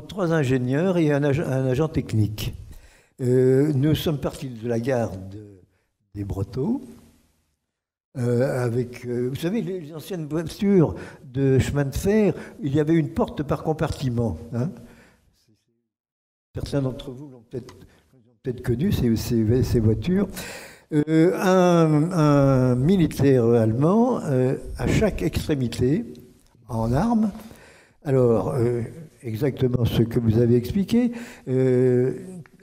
3 ingénieurs et un agent technique. Nous sommes partis de la gare des Brotteaux, avec... vous savez, les anciennes voitures de chemin de fer, il y avait une porte par compartiment. Hein. Certains d'entre vous l'ont peut-être connu, ces voitures. Un militaire allemand à chaque extrémité, en armes. Alors, exactement ce que vous avez expliqué,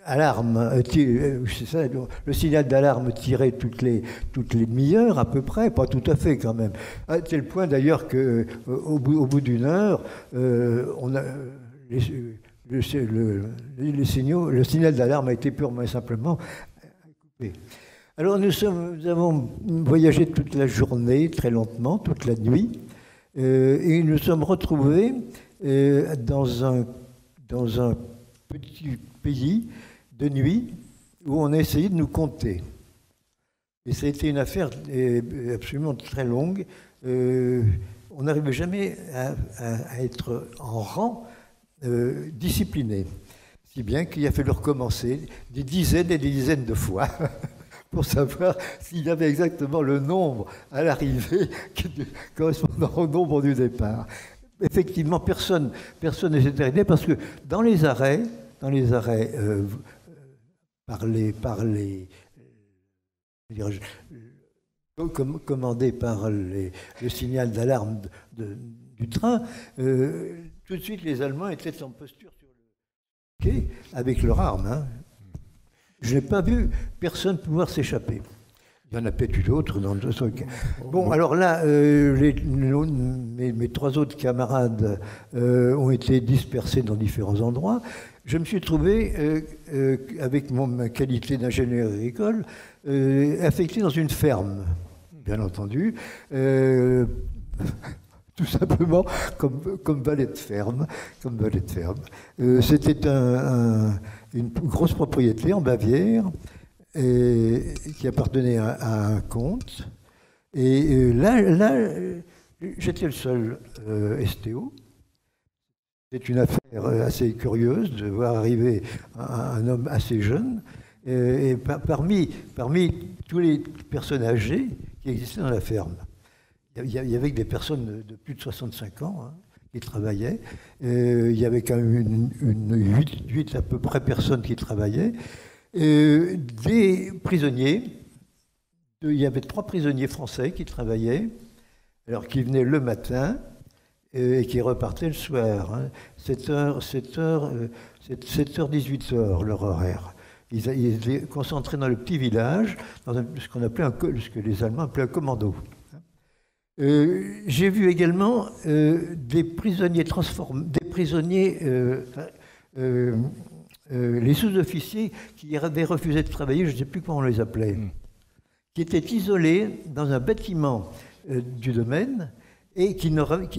alarme, c'est ça, le signal d'alarme tiré toutes les demi-heures à peu près, pas tout à fait quand même. À tel point d'ailleurs qu'au bout d'une heure, on a le signal d'alarme a été purement et simplement coupé. Alors nous avons voyagé toute la journée, très lentement, toute la nuit, et nous sommes retrouvés dans un petit pays de nuit où on a essayé de nous compter. Et ça a été une affaire absolument très longue. On n'arrivait jamais à être en rang discipliné. Si bien qu'il a fallu recommencer des dizaines et des dizaines de fois pour savoir s'il y avait exactement le nombre à l'arrivée correspondant au nombre du départ. Effectivement, personne ne s'était arrêté parce que dans les arrêts commandés par le signal d'alarme du train, tout de suite les Allemands étaient en posture sur le quai avec leurs armes. Hein. Je n'ai pas vu personne pouvoir s'échapper. Il y en a peut-être eu d'autres dans d'autres cas. Bon, alors là, mes trois autres camarades ont été dispersés dans différents endroits. Je me suis trouvé, avec ma qualité d'ingénieur agricole, affecté dans une ferme, bien entendu, tout simplement comme valet de ferme. C'était une grosse propriété en Bavière, qui appartenait à un comte. Et là, j'étais le seul STO. C'est une affaire assez curieuse de voir arriver un homme assez jeune. Et parmi tous les personnes âgées qui existaient dans la ferme, il y avait des personnes de plus de 65 ans qui travaillaient. Il y avait quand même 8 à peu près personnes qui travaillaient. Des prisonniers, il y avait 3 prisonniers français qui travaillaient, alors qui venaient le matin et qui repartaient le soir. 7h, 18h leur horaire. Ils étaient concentrés dans le petit village, dans ce que les Allemands appelaient un commando. J'ai vu également des prisonniers les sous-officiers qui avaient refusé de travailler, je ne sais plus comment on les appelait, qui étaient isolés dans un bâtiment du domaine et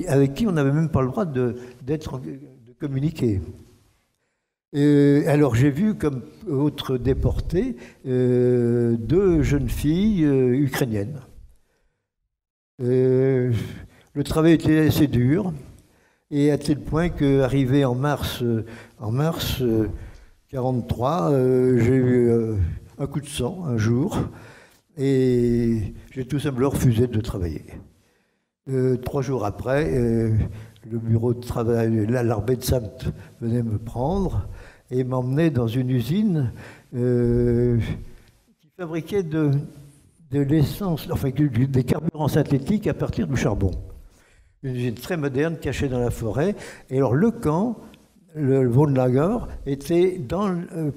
avec qui on n'avait même pas le droit de communiquer. Alors j'ai vu comme autres déportés 2 jeunes filles ukrainiennes. Le travail était assez dur, et à tel point qu'arrivé en mars 1943, j'ai eu un coup de sang un jour, et j'ai tout simplement refusé de travailler. 3 jours après, le bureau de travail, l'Arbeitsamt, venait me prendre et m'emmenait dans une usine qui fabriquait de l'essence, enfin des carburants synthétiques à partir du charbon. Une usine très moderne cachée dans la forêt. Et alors le camp, le Wohnlager, était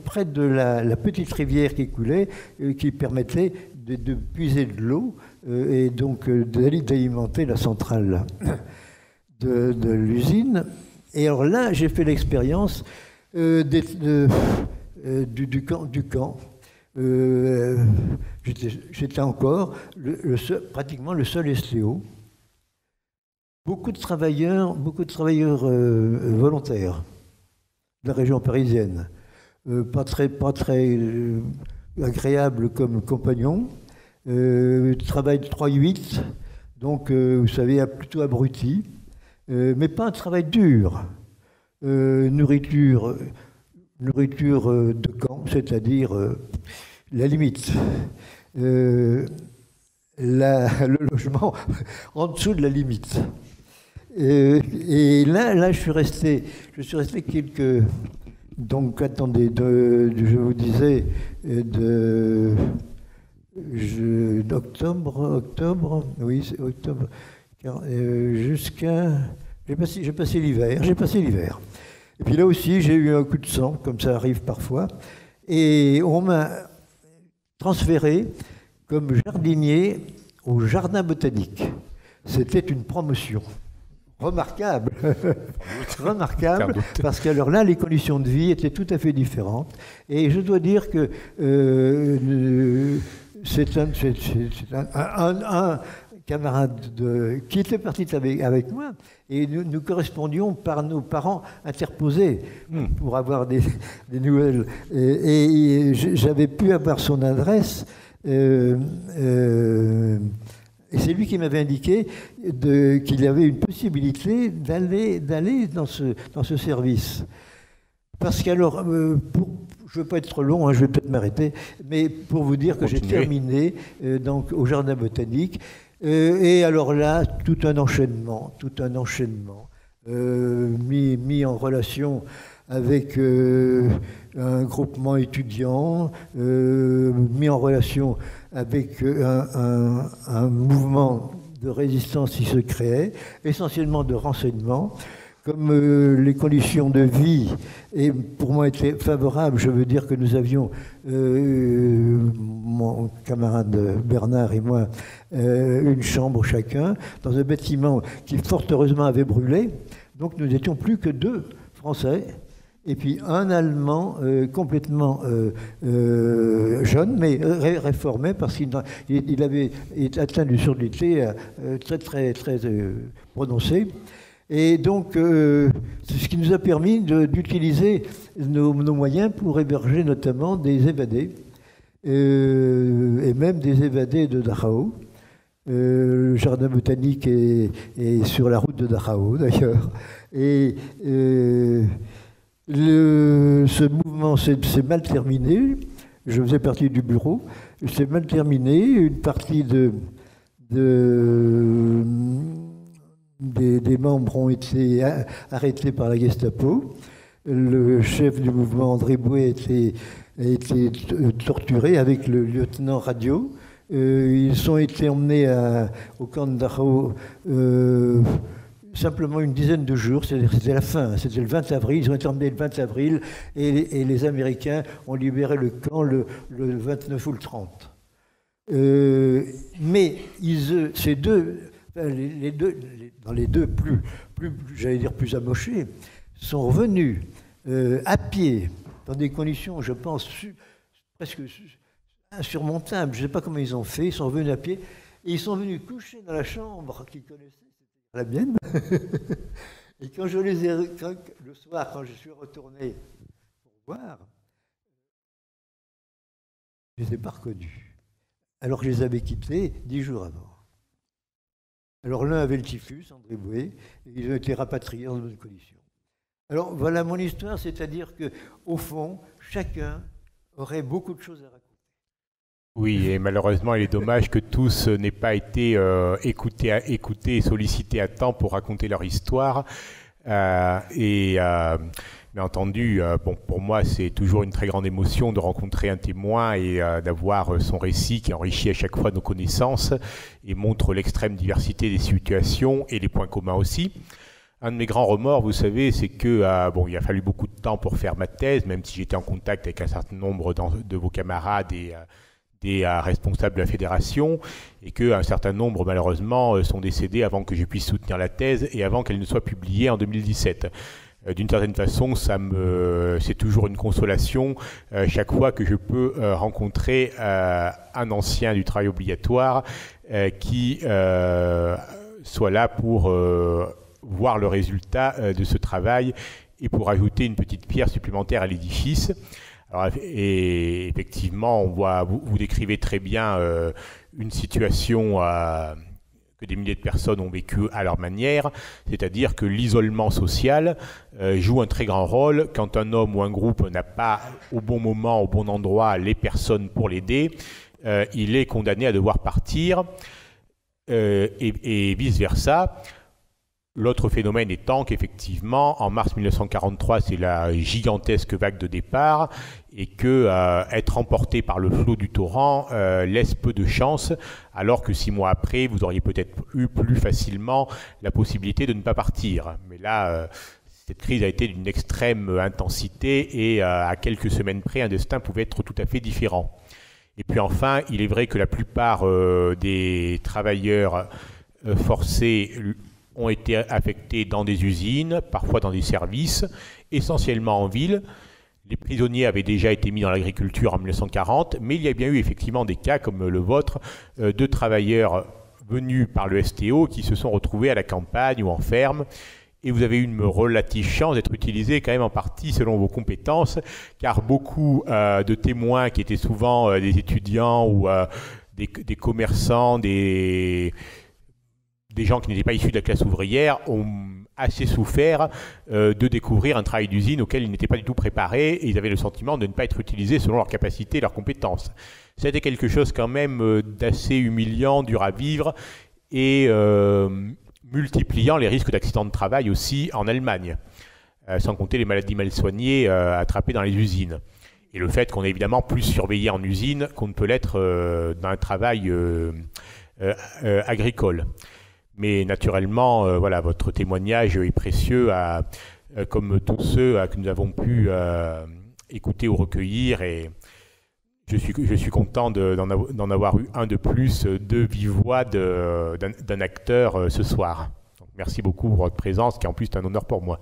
près de la petite rivière qui coulait, qui permettait de puiser de l'eau et donc d'alimenter la centrale de l'usine. Et alors là, j'ai fait l'expérience du camp. J'étais encore pratiquement le seul STO. Beaucoup de travailleurs volontaires de la région parisienne, pas très agréables comme compagnons, travail de 3-8, donc vous savez, plutôt abruti, mais pas un travail dur. Nourriture de camp, c'est-à-dire la limite. Le logement en dessous de la limite. Et là, je suis resté quelques... Donc, attendez, je vous disais, d'octobre, oui, c'est octobre, jusqu'à... J'ai passé l'hiver. Et puis là aussi, j'ai eu un coup de sang, comme ça arrive parfois. Et on m'a transféré comme jardinier au jardin botanique. C'était une promotion. Remarquable, remarquable, parce qu'alors là, les conditions de vie étaient tout à fait différentes. Et je dois dire que c'est un camarade qui était parti avec moi, et nous correspondions par nos parents interposés pour avoir des nouvelles. Et j'avais pu avoir son adresse. Et c'est lui qui m'avait indiqué qu'il y avait une possibilité d'aller dans ce service. Parce qu'alors, je ne veux pas être trop long, hein, je vais peut-être m'arrêter, mais pour vous dire que j'ai terminé donc, au jardin botanique. Et alors là, tout un enchaînement, mis en relation avec un groupement étudiant, mis en relation avec un mouvement de résistance qui se créait, essentiellement de renseignement. Comme les conditions de vie et pour moi étaient favorables, je veux dire que nous avions, mon camarade Bernard et moi, une chambre chacun, dans un bâtiment qui fort heureusement avait brûlé. Donc nous n'étions plus que 2 Français. Et puis un Allemand complètement jeune, mais réformé, parce qu'il avait été atteint d'une surdité très prononcée. Et donc, c'est ce qui nous a permis d'utiliser nos moyens pour héberger notamment des évadés, et même des évadés de Dachau. Le jardin botanique est sur la route de Dachau, d'ailleurs. Et ce mouvement s'est mal terminé. Je faisais partie du bureau. C'est mal terminé. Une partie des membres ont été arrêtés par la Gestapo. Le chef du mouvement, André Bouet, a été torturé avec le lieutenant Radio. Ils ont été emmenés au camp de Dachau simplement une dizaine de jours, c'était la fin, c'était le 20 avril, ils ont été emmenés le 20 avril et les Américains ont libéré le camp le 29 ou le 30. Mais ces deux, dans les deux plus j'allais dire plus amochés, sont revenus à pied, dans des conditions, je pense, presque insurmontables. Je ne sais pas comment ils ont fait, ils sont revenus à pied, et ils sont venus coucher dans la chambre qu'ils connaissaient, c'était la mienne. Et quand je les ai, le soir, quand je suis retourné pour voir, je ne les ai pas reconnus, alors que je les avais quittés 10 jours avant. Alors l'un avait le typhus, André Bouet, et ils ont été rapatriés dans de bonnes conditions. Alors voilà mon histoire, c'est-à-dire qu'au fond, chacun aurait beaucoup de choses à raconter. Oui, et malheureusement, il est dommage que tous n'aient pas été écoutés et sollicités à temps pour raconter leur histoire. Bien entendu, pour moi, c'est toujours une très grande émotion de rencontrer un témoin et d'avoir son récit qui enrichit à chaque fois nos connaissances et montre l'extrême diversité des situations et les points communs aussi. Un de mes grands remords, vous savez, c'est que il a fallu beaucoup de temps pour faire ma thèse, même si j'étais en contact avec un certain nombre de vos camarades et des responsables de la fédération, et qu'un certain nombre, malheureusement, sont décédés avant que je puisse soutenir la thèse et avant qu'elle ne soit publiée en 2017. D'une certaine façon, c'est toujours une consolation chaque fois que je peux rencontrer un ancien du travail obligatoire qui soit là pour voir le résultat de ce travail et pour ajouter une petite pierre supplémentaire à l'édifice. Alors, et effectivement, vous décrivez très bien une situation que des milliers de personnes ont vécue à leur manière, c'est-à-dire que l'isolement social joue un très grand rôle quand un homme ou un groupe n'a pas au bon moment, au bon endroit, les personnes pour l'aider, il est condamné à devoir partir et vice-versa. L'autre phénomène étant qu'effectivement, en mars 1943, c'est la gigantesque vague de départ et que être emporté par le flot du torrent laisse peu de chance, alors que 6 mois après, vous auriez peut-être eu plus facilement la possibilité de ne pas partir. Mais là, Cette crise a été d'une extrême intensité et à quelques semaines près, un destin pouvait être tout à fait différent. Et puis enfin, il est vrai que la plupart des travailleurs forcés ont été affectés dans des usines, parfois dans des services, essentiellement en ville. Les prisonniers avaient déjà été mis dans l'agriculture en 1940, mais il y a bien eu effectivement des cas comme le vôtre de travailleurs venus par le STO qui se sont retrouvés à la campagne ou en ferme. Et vous avez eu une relative chance d'être utilisé quand même en partie selon vos compétences, car beaucoup de témoins qui étaient souvent des étudiants ou des commerçants, des gens qui n'étaient pas issus de la classe ouvrière ont assez souffert de découvrir un travail d'usine auquel ils n'étaient pas du tout préparés et ils avaient le sentiment de ne pas être utilisés selon leurs capacités et leurs compétences. C'était quelque chose quand même d'assez humiliant, dur à vivre et multipliant les risques d'accidents de travail aussi en Allemagne, sans compter les maladies mal soignées attrapées dans les usines. Et le fait qu'on est évidemment plus surveillé en usine qu'on ne peut l'être dans un travail agricole. Mais naturellement, voilà, votre témoignage est précieux, comme tous ceux que nous avons pu écouter ou recueillir. Et je suis content d'en avoir eu un de plus de vive voix d'un acteur ce soir. Donc, merci beaucoup pour votre présence, qui en plus est un honneur pour moi.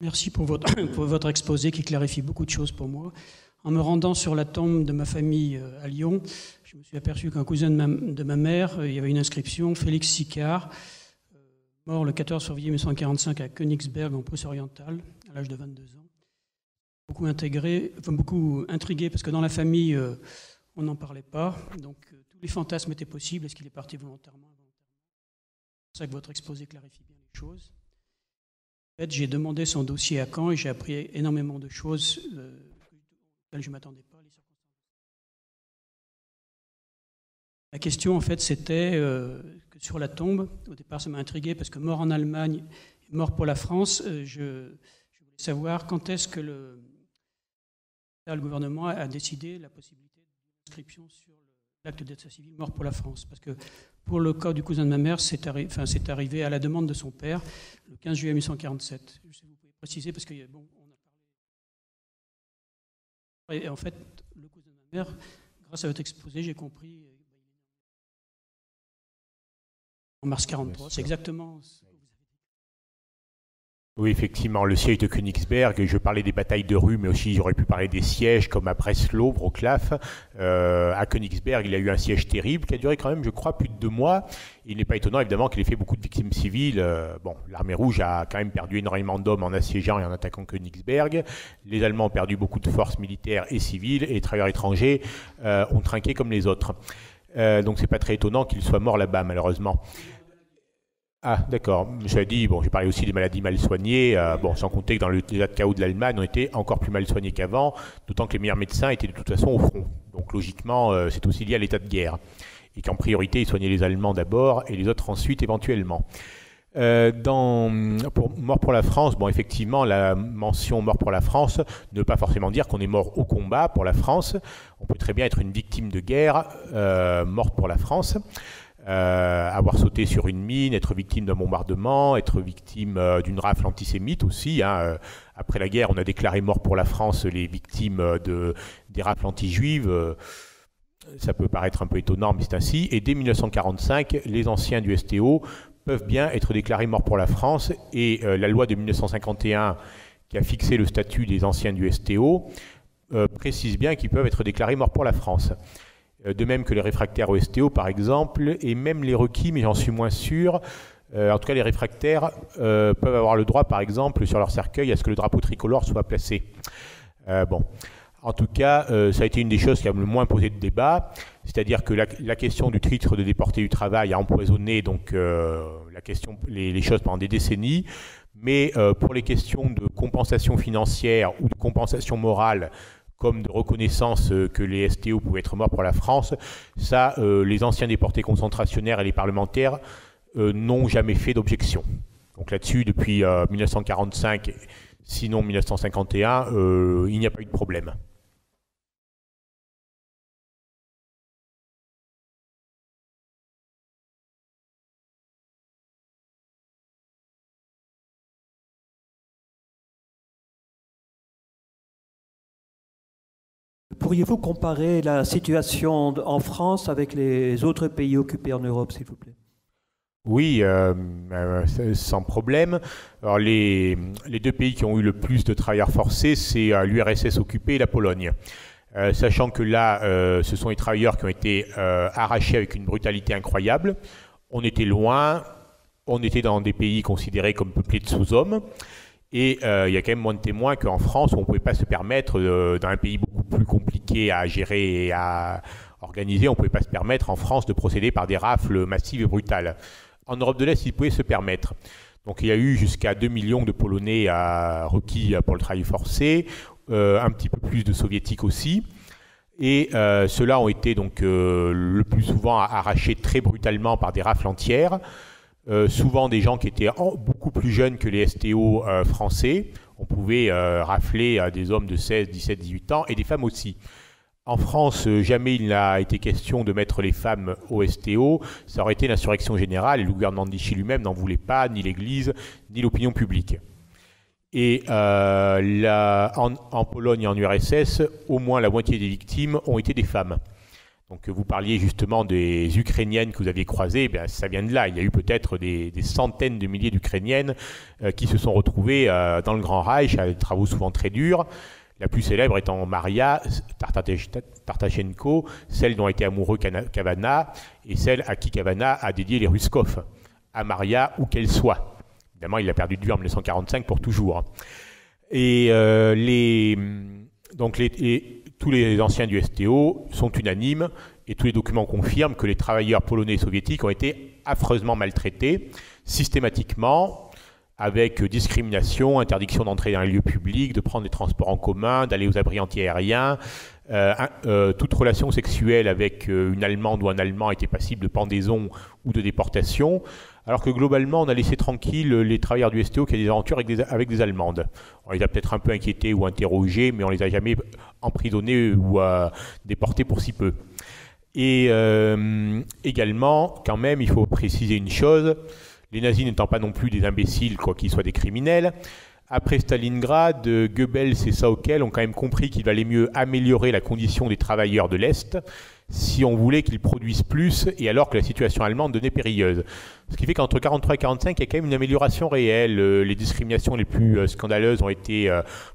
Merci pour votre exposé qui clarifie beaucoup de choses pour moi. En me rendant sur la tombe de ma famille à Lyon, je me suis aperçu qu'un cousin de ma mère, il y avait une inscription, Félix Sicard, mort le 14 février 1945 à Königsberg, en Prusse orientale, à l'âge de 22 ans. Beaucoup intrigué, parce que dans la famille, on n'en parlait pas, donc tous les fantasmes étaient possibles. Est-ce qu'il est parti volontairement, involontairement? C'est pour ça que votre exposé clarifie bien les choses. En fait, j'ai demandé son dossier à Caen et j'ai appris énormément de choses auxquelles je ne m'attendais pas. La question, en fait, c'était que sur la tombe, au départ, ça m'a intrigué parce que mort en Allemagne, mort pour la France, je voulais savoir quand est-ce que le gouvernement a décidé la possibilité d'inscription sur l'acte d'état civil mort pour la France. Parce que pour le cas du cousin de ma mère, c'est arrivé à la demande de son père le 15 juillet 1947. Je sais que vous pouvez préciser parce que bon, on a parlé. Et en fait, le cousin de ma mère, grâce à votre exposé, j'ai compris. En mars 1943, c'est exactement ce que vous avez dit. Oui, effectivement, le siège de Königsberg, je parlais des batailles de rue, mais aussi j'aurais pu parler des sièges comme à Breslau, Wrocław. À Königsberg, il y a eu un siège terrible qui a duré quand même, je crois, plus de 2 mois. Il n'est pas étonnant, évidemment, qu'il ait fait beaucoup de victimes civiles. Bon, l'armée rouge a quand même perdu énormément d'hommes en assiégeant et en attaquant Königsberg. Les Allemands ont perdu beaucoup de forces militaires et civiles, et les travailleurs étrangers ont trinqué comme les autres. Donc, c'est pas très étonnant qu'il soit mort là-bas, malheureusement. Ah, d'accord. J'ai dit, bon, j'ai parlé aussi des maladies mal soignées, bon, sans compter que dans l'état de chaos de l'Allemagne, on était encore plus mal soignés qu'avant, d'autant que les meilleurs médecins étaient de toute façon au front. Donc, logiquement, c'est aussi lié à l'état de guerre. Et qu'en priorité, ils soignaient les Allemands d'abord et les autres ensuite, éventuellement. Mort pour la France, bon, effectivement, la mention mort pour la France ne veut pas forcément dire qu'on est mort au combat pour la France. On peut très bien être une victime de guerre morte pour la France. Avoir sauté sur une mine, être victime d'un bombardement, être victime d'une rafle antisémite aussi. Après la guerre, on a déclaré mort pour la France les victimes des rafles anti-juives. Ça peut paraître un peu étonnant, mais c'est ainsi. Et dès 1945, les anciens du STO peuvent bien être déclarés morts pour la France. Et la loi de 1951, qui a fixé le statut des anciens du STO, précise bien qu'ils peuvent être déclarés morts pour la France. De même que les réfractaires au STO, par exemple, et même les requis, mais j'en suis moins sûr. En tout cas, les réfractaires peuvent avoir le droit, par exemple, sur leur cercueil, à ce que le drapeau tricolore soit placé. Bon. En tout cas, ça a été une des choses qui a le moins posé de débat, c'est-à-dire que la question du titre de déporté du travail a empoisonné donc, les choses pendant des décennies, mais pour les questions de compensation financière ou de compensation morale, comme de reconnaissance que les STO pouvaient être morts pour la France, ça, les anciens déportés concentrationnaires et les parlementaires n'ont jamais fait d'objection. Donc là-dessus, depuis 1945, sinon 1951, il n'y a pas eu de problème. pourriez-vous comparer la situation en France avec les autres pays occupés en Europe, s'il vous plaît? Oui, sans problème. Alors les deux pays qui ont eu le plus de travailleurs forcés, c'est l'URSS occupée et la Pologne. Sachant que là, ce sont les travailleurs qui ont été arrachés avec une brutalité incroyable. On était loin, on était dans des pays considérés comme peuplés de sous-hommes. Et il y a quand même moins de témoins qu'en France, où on ne pouvait pas se permettre, dans un pays beaucoup plus compliqué à gérer et à organiser, on ne pouvait pas se permettre en France de procéder par des rafles massives et brutales. En Europe de l'Est, ils pouvaient se permettre. Donc il y a eu jusqu'à 2 millions de Polonais requis pour le travail forcé, un petit peu plus de Soviétiques aussi. Et ceux-là ont été donc le plus souvent arrachés très brutalement par des rafles entières. Souvent des gens qui étaient beaucoup plus jeunes que les STO français. On pouvait rafler à des hommes de 16, 17, 18 ans et des femmes aussi. En France, jamais il n'a été question de mettre les femmes au STO. Ça aurait été l'insurrection générale et le gouvernement de Vichy lui-même n'en voulait pas, ni l'Église, ni l'opinion publique. Et en Pologne et en URSS, au moins la moitié des victimes ont été des femmes. Donc vous parliez justement des Ukrainiennes que vous aviez croisées, bien, ça vient de là. Il y a eu peut-être des centaines de milliers d'Ukrainiennes qui se sont retrouvées dans le Grand Reich à des travaux souvent très durs. La plus célèbre étant Maria Tartachenko, celle dont a été amoureux Cavana, et celle à qui Cavana a dédié les Ruskov, à Maria où qu'elle soit. Évidemment, il a perdu de vue en 1945 pour toujours. Et tous les anciens du STO sont unanimes, et tous les documents confirment que les travailleurs polonais et soviétiques ont été affreusement maltraités, systématiquement, avec discrimination, interdiction d'entrer dans les lieux publics, de prendre des transports en commun, d'aller aux abris anti-aériens. Toute relation sexuelle avec une Allemande ou un Allemand était passible de pendaison ou de déportation, alors que globalement, on a laissé tranquilles les travailleurs du STO qui avaient des aventures avec des Allemandes. On les a peut-être un peu inquiétés ou interrogés, mais on les a jamais emprisonnés ou déportés pour si peu. Et également, quand même, il faut préciser une chose, les nazis n'étant pas non plus des imbéciles, quoi qu'ils soient des criminels, après Stalingrad, Goebbels et Sauckel ont quand même compris qu'il valait mieux améliorer la condition des travailleurs de l'Est si on voulait qu'ils produisent plus et alors que la situation allemande devenait périlleuse. Ce qui fait qu'entre 1943 et 1945, il y a quand même une amélioration réelle. Les discriminations les plus scandaleuses ont été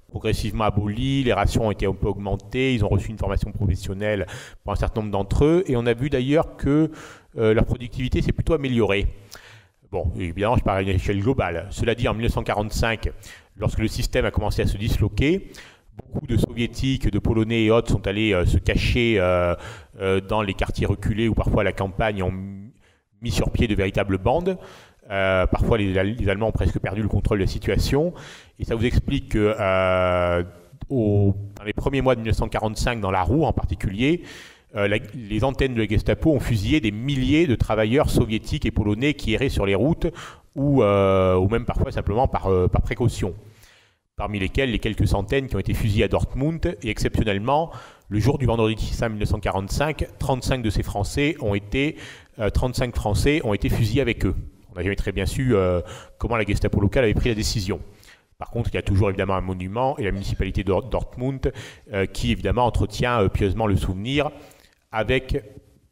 progressivement abolies, les rations ont été un peu augmentées, ils ont reçu une formation professionnelle pour un certain nombre d'entre eux, et on a vu d'ailleurs que leur productivité s'est plutôt améliorée. Bon, évidemment, je parle à une échelle globale. Cela dit, en 1945, lorsque le système a commencé à se disloquer, beaucoup de Soviétiques, de Polonais et autres sont allés se cacher dans les quartiers reculés ou parfois à la campagne ont mis sur pied de véritables bandes. Parfois, les Allemands ont presque perdu le contrôle de la situation. Et ça vous explique que dans les premiers mois de 1945, dans la Roue en particulier, les antennes de la Gestapo ont fusillé des milliers de travailleurs soviétiques et polonais qui erraient sur les routes ou même parfois simplement par précaution. Parmi lesquels les quelques centaines qui ont été fusillés à Dortmund et exceptionnellement, le jour du vendredi 5 1945, 35 de ces Français 35 Français ont été fusillés avec eux. On n'a jamais très bien su comment la Gestapo locale avait pris la décision. Par contre, il y a toujours évidemment un monument et la municipalité de Dortmund qui évidemment entretient pieusement le souvenir avec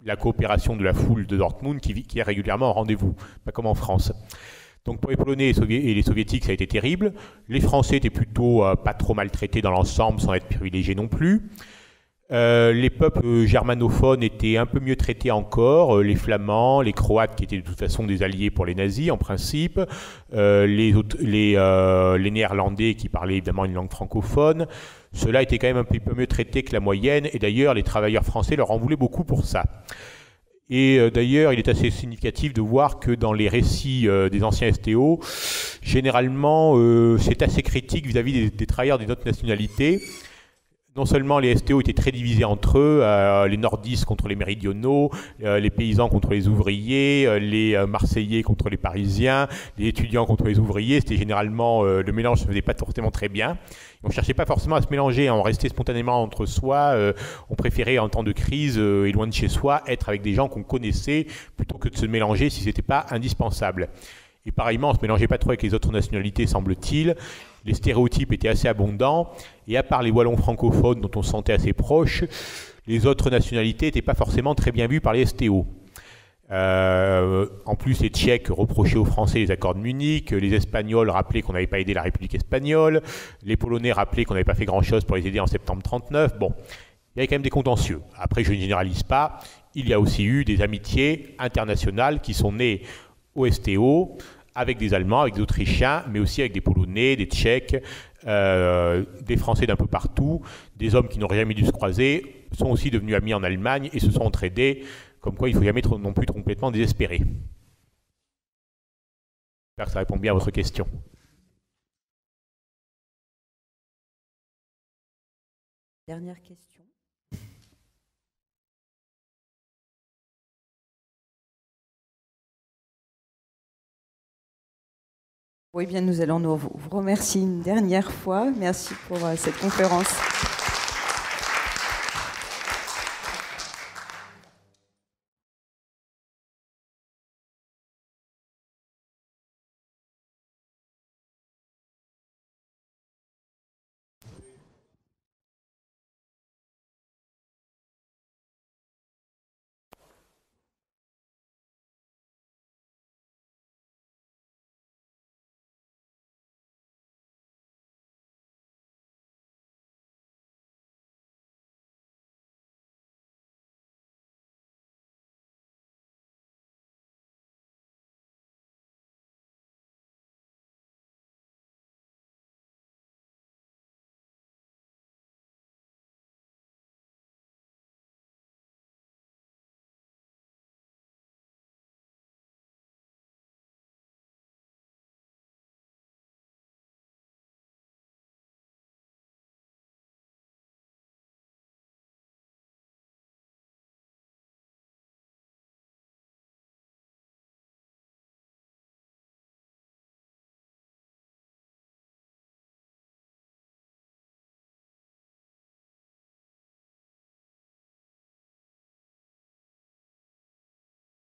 la coopération de la foule de Dortmund qui est régulièrement au rendez-vous, pas comme en France. Donc pour les Polonais et les Soviétiques, ça a été terrible. Les Français étaient plutôt pas trop maltraités dans l'ensemble, sans être privilégiés non plus. Les peuples germanophones étaient un peu mieux traités encore, les Flamands, les Croates qui étaient de toute façon des alliés pour les nazis en principe, les Néerlandais qui parlaient évidemment une langue francophone. Ceux-là étaient quand même un peu mieux traités que la moyenne et d'ailleurs les travailleurs français leur en voulaient beaucoup pour ça. Et d'ailleurs il est assez significatif de voir que dans les récits des anciens STO, généralement c'est assez critique vis-à-vis des travailleurs des autres nationalités. Non seulement les STO étaient très divisés entre eux, les nordistes contre les méridionaux, les paysans contre les ouvriers, les Marseillais contre les Parisiens, les étudiants contre les ouvriers. C'était généralement, le mélange ne se faisait pas forcément très bien. On ne cherchait pas forcément à se mélanger, on restait spontanément entre soi. On préférait en temps de crise et loin de chez soi être avec des gens qu'on connaissait plutôt que de se mélanger si ce n'était pas indispensable. Et pareillement, on ne se mélangeait pas trop avec les autres nationalités, semble-t-il. Les stéréotypes étaient assez abondants. Et à part les Wallons francophones, dont on se sentait assez proche, les autres nationalités n'étaient pas forcément très bien vues par les STO. En plus, les Tchèques reprochaient aux Français les accords de Munich, les Espagnols rappelaient qu'on n'avait pas aidé la République espagnole, les Polonais rappelaient qu'on n'avait pas fait grand-chose pour les aider en septembre 1939. Bon, il y avait quand même des contentieux. Après, je ne généralise pas, il y a aussi eu des amitiés internationales qui sont nées au STO, avec des Allemands, avec des Autrichiens, mais aussi avec des Polonais, des Tchèques, des Français d'un peu partout, des hommes qui n'auraient jamais dû se croiser, sont aussi devenus amis en Allemagne et se sont entraidés, comme quoi il ne faut jamais non plus complètement désespérer. J'espère que ça répond bien à votre question. Dernière question. Oui, bien, nous allons vous remercier une dernière fois. Merci pour cette conférence.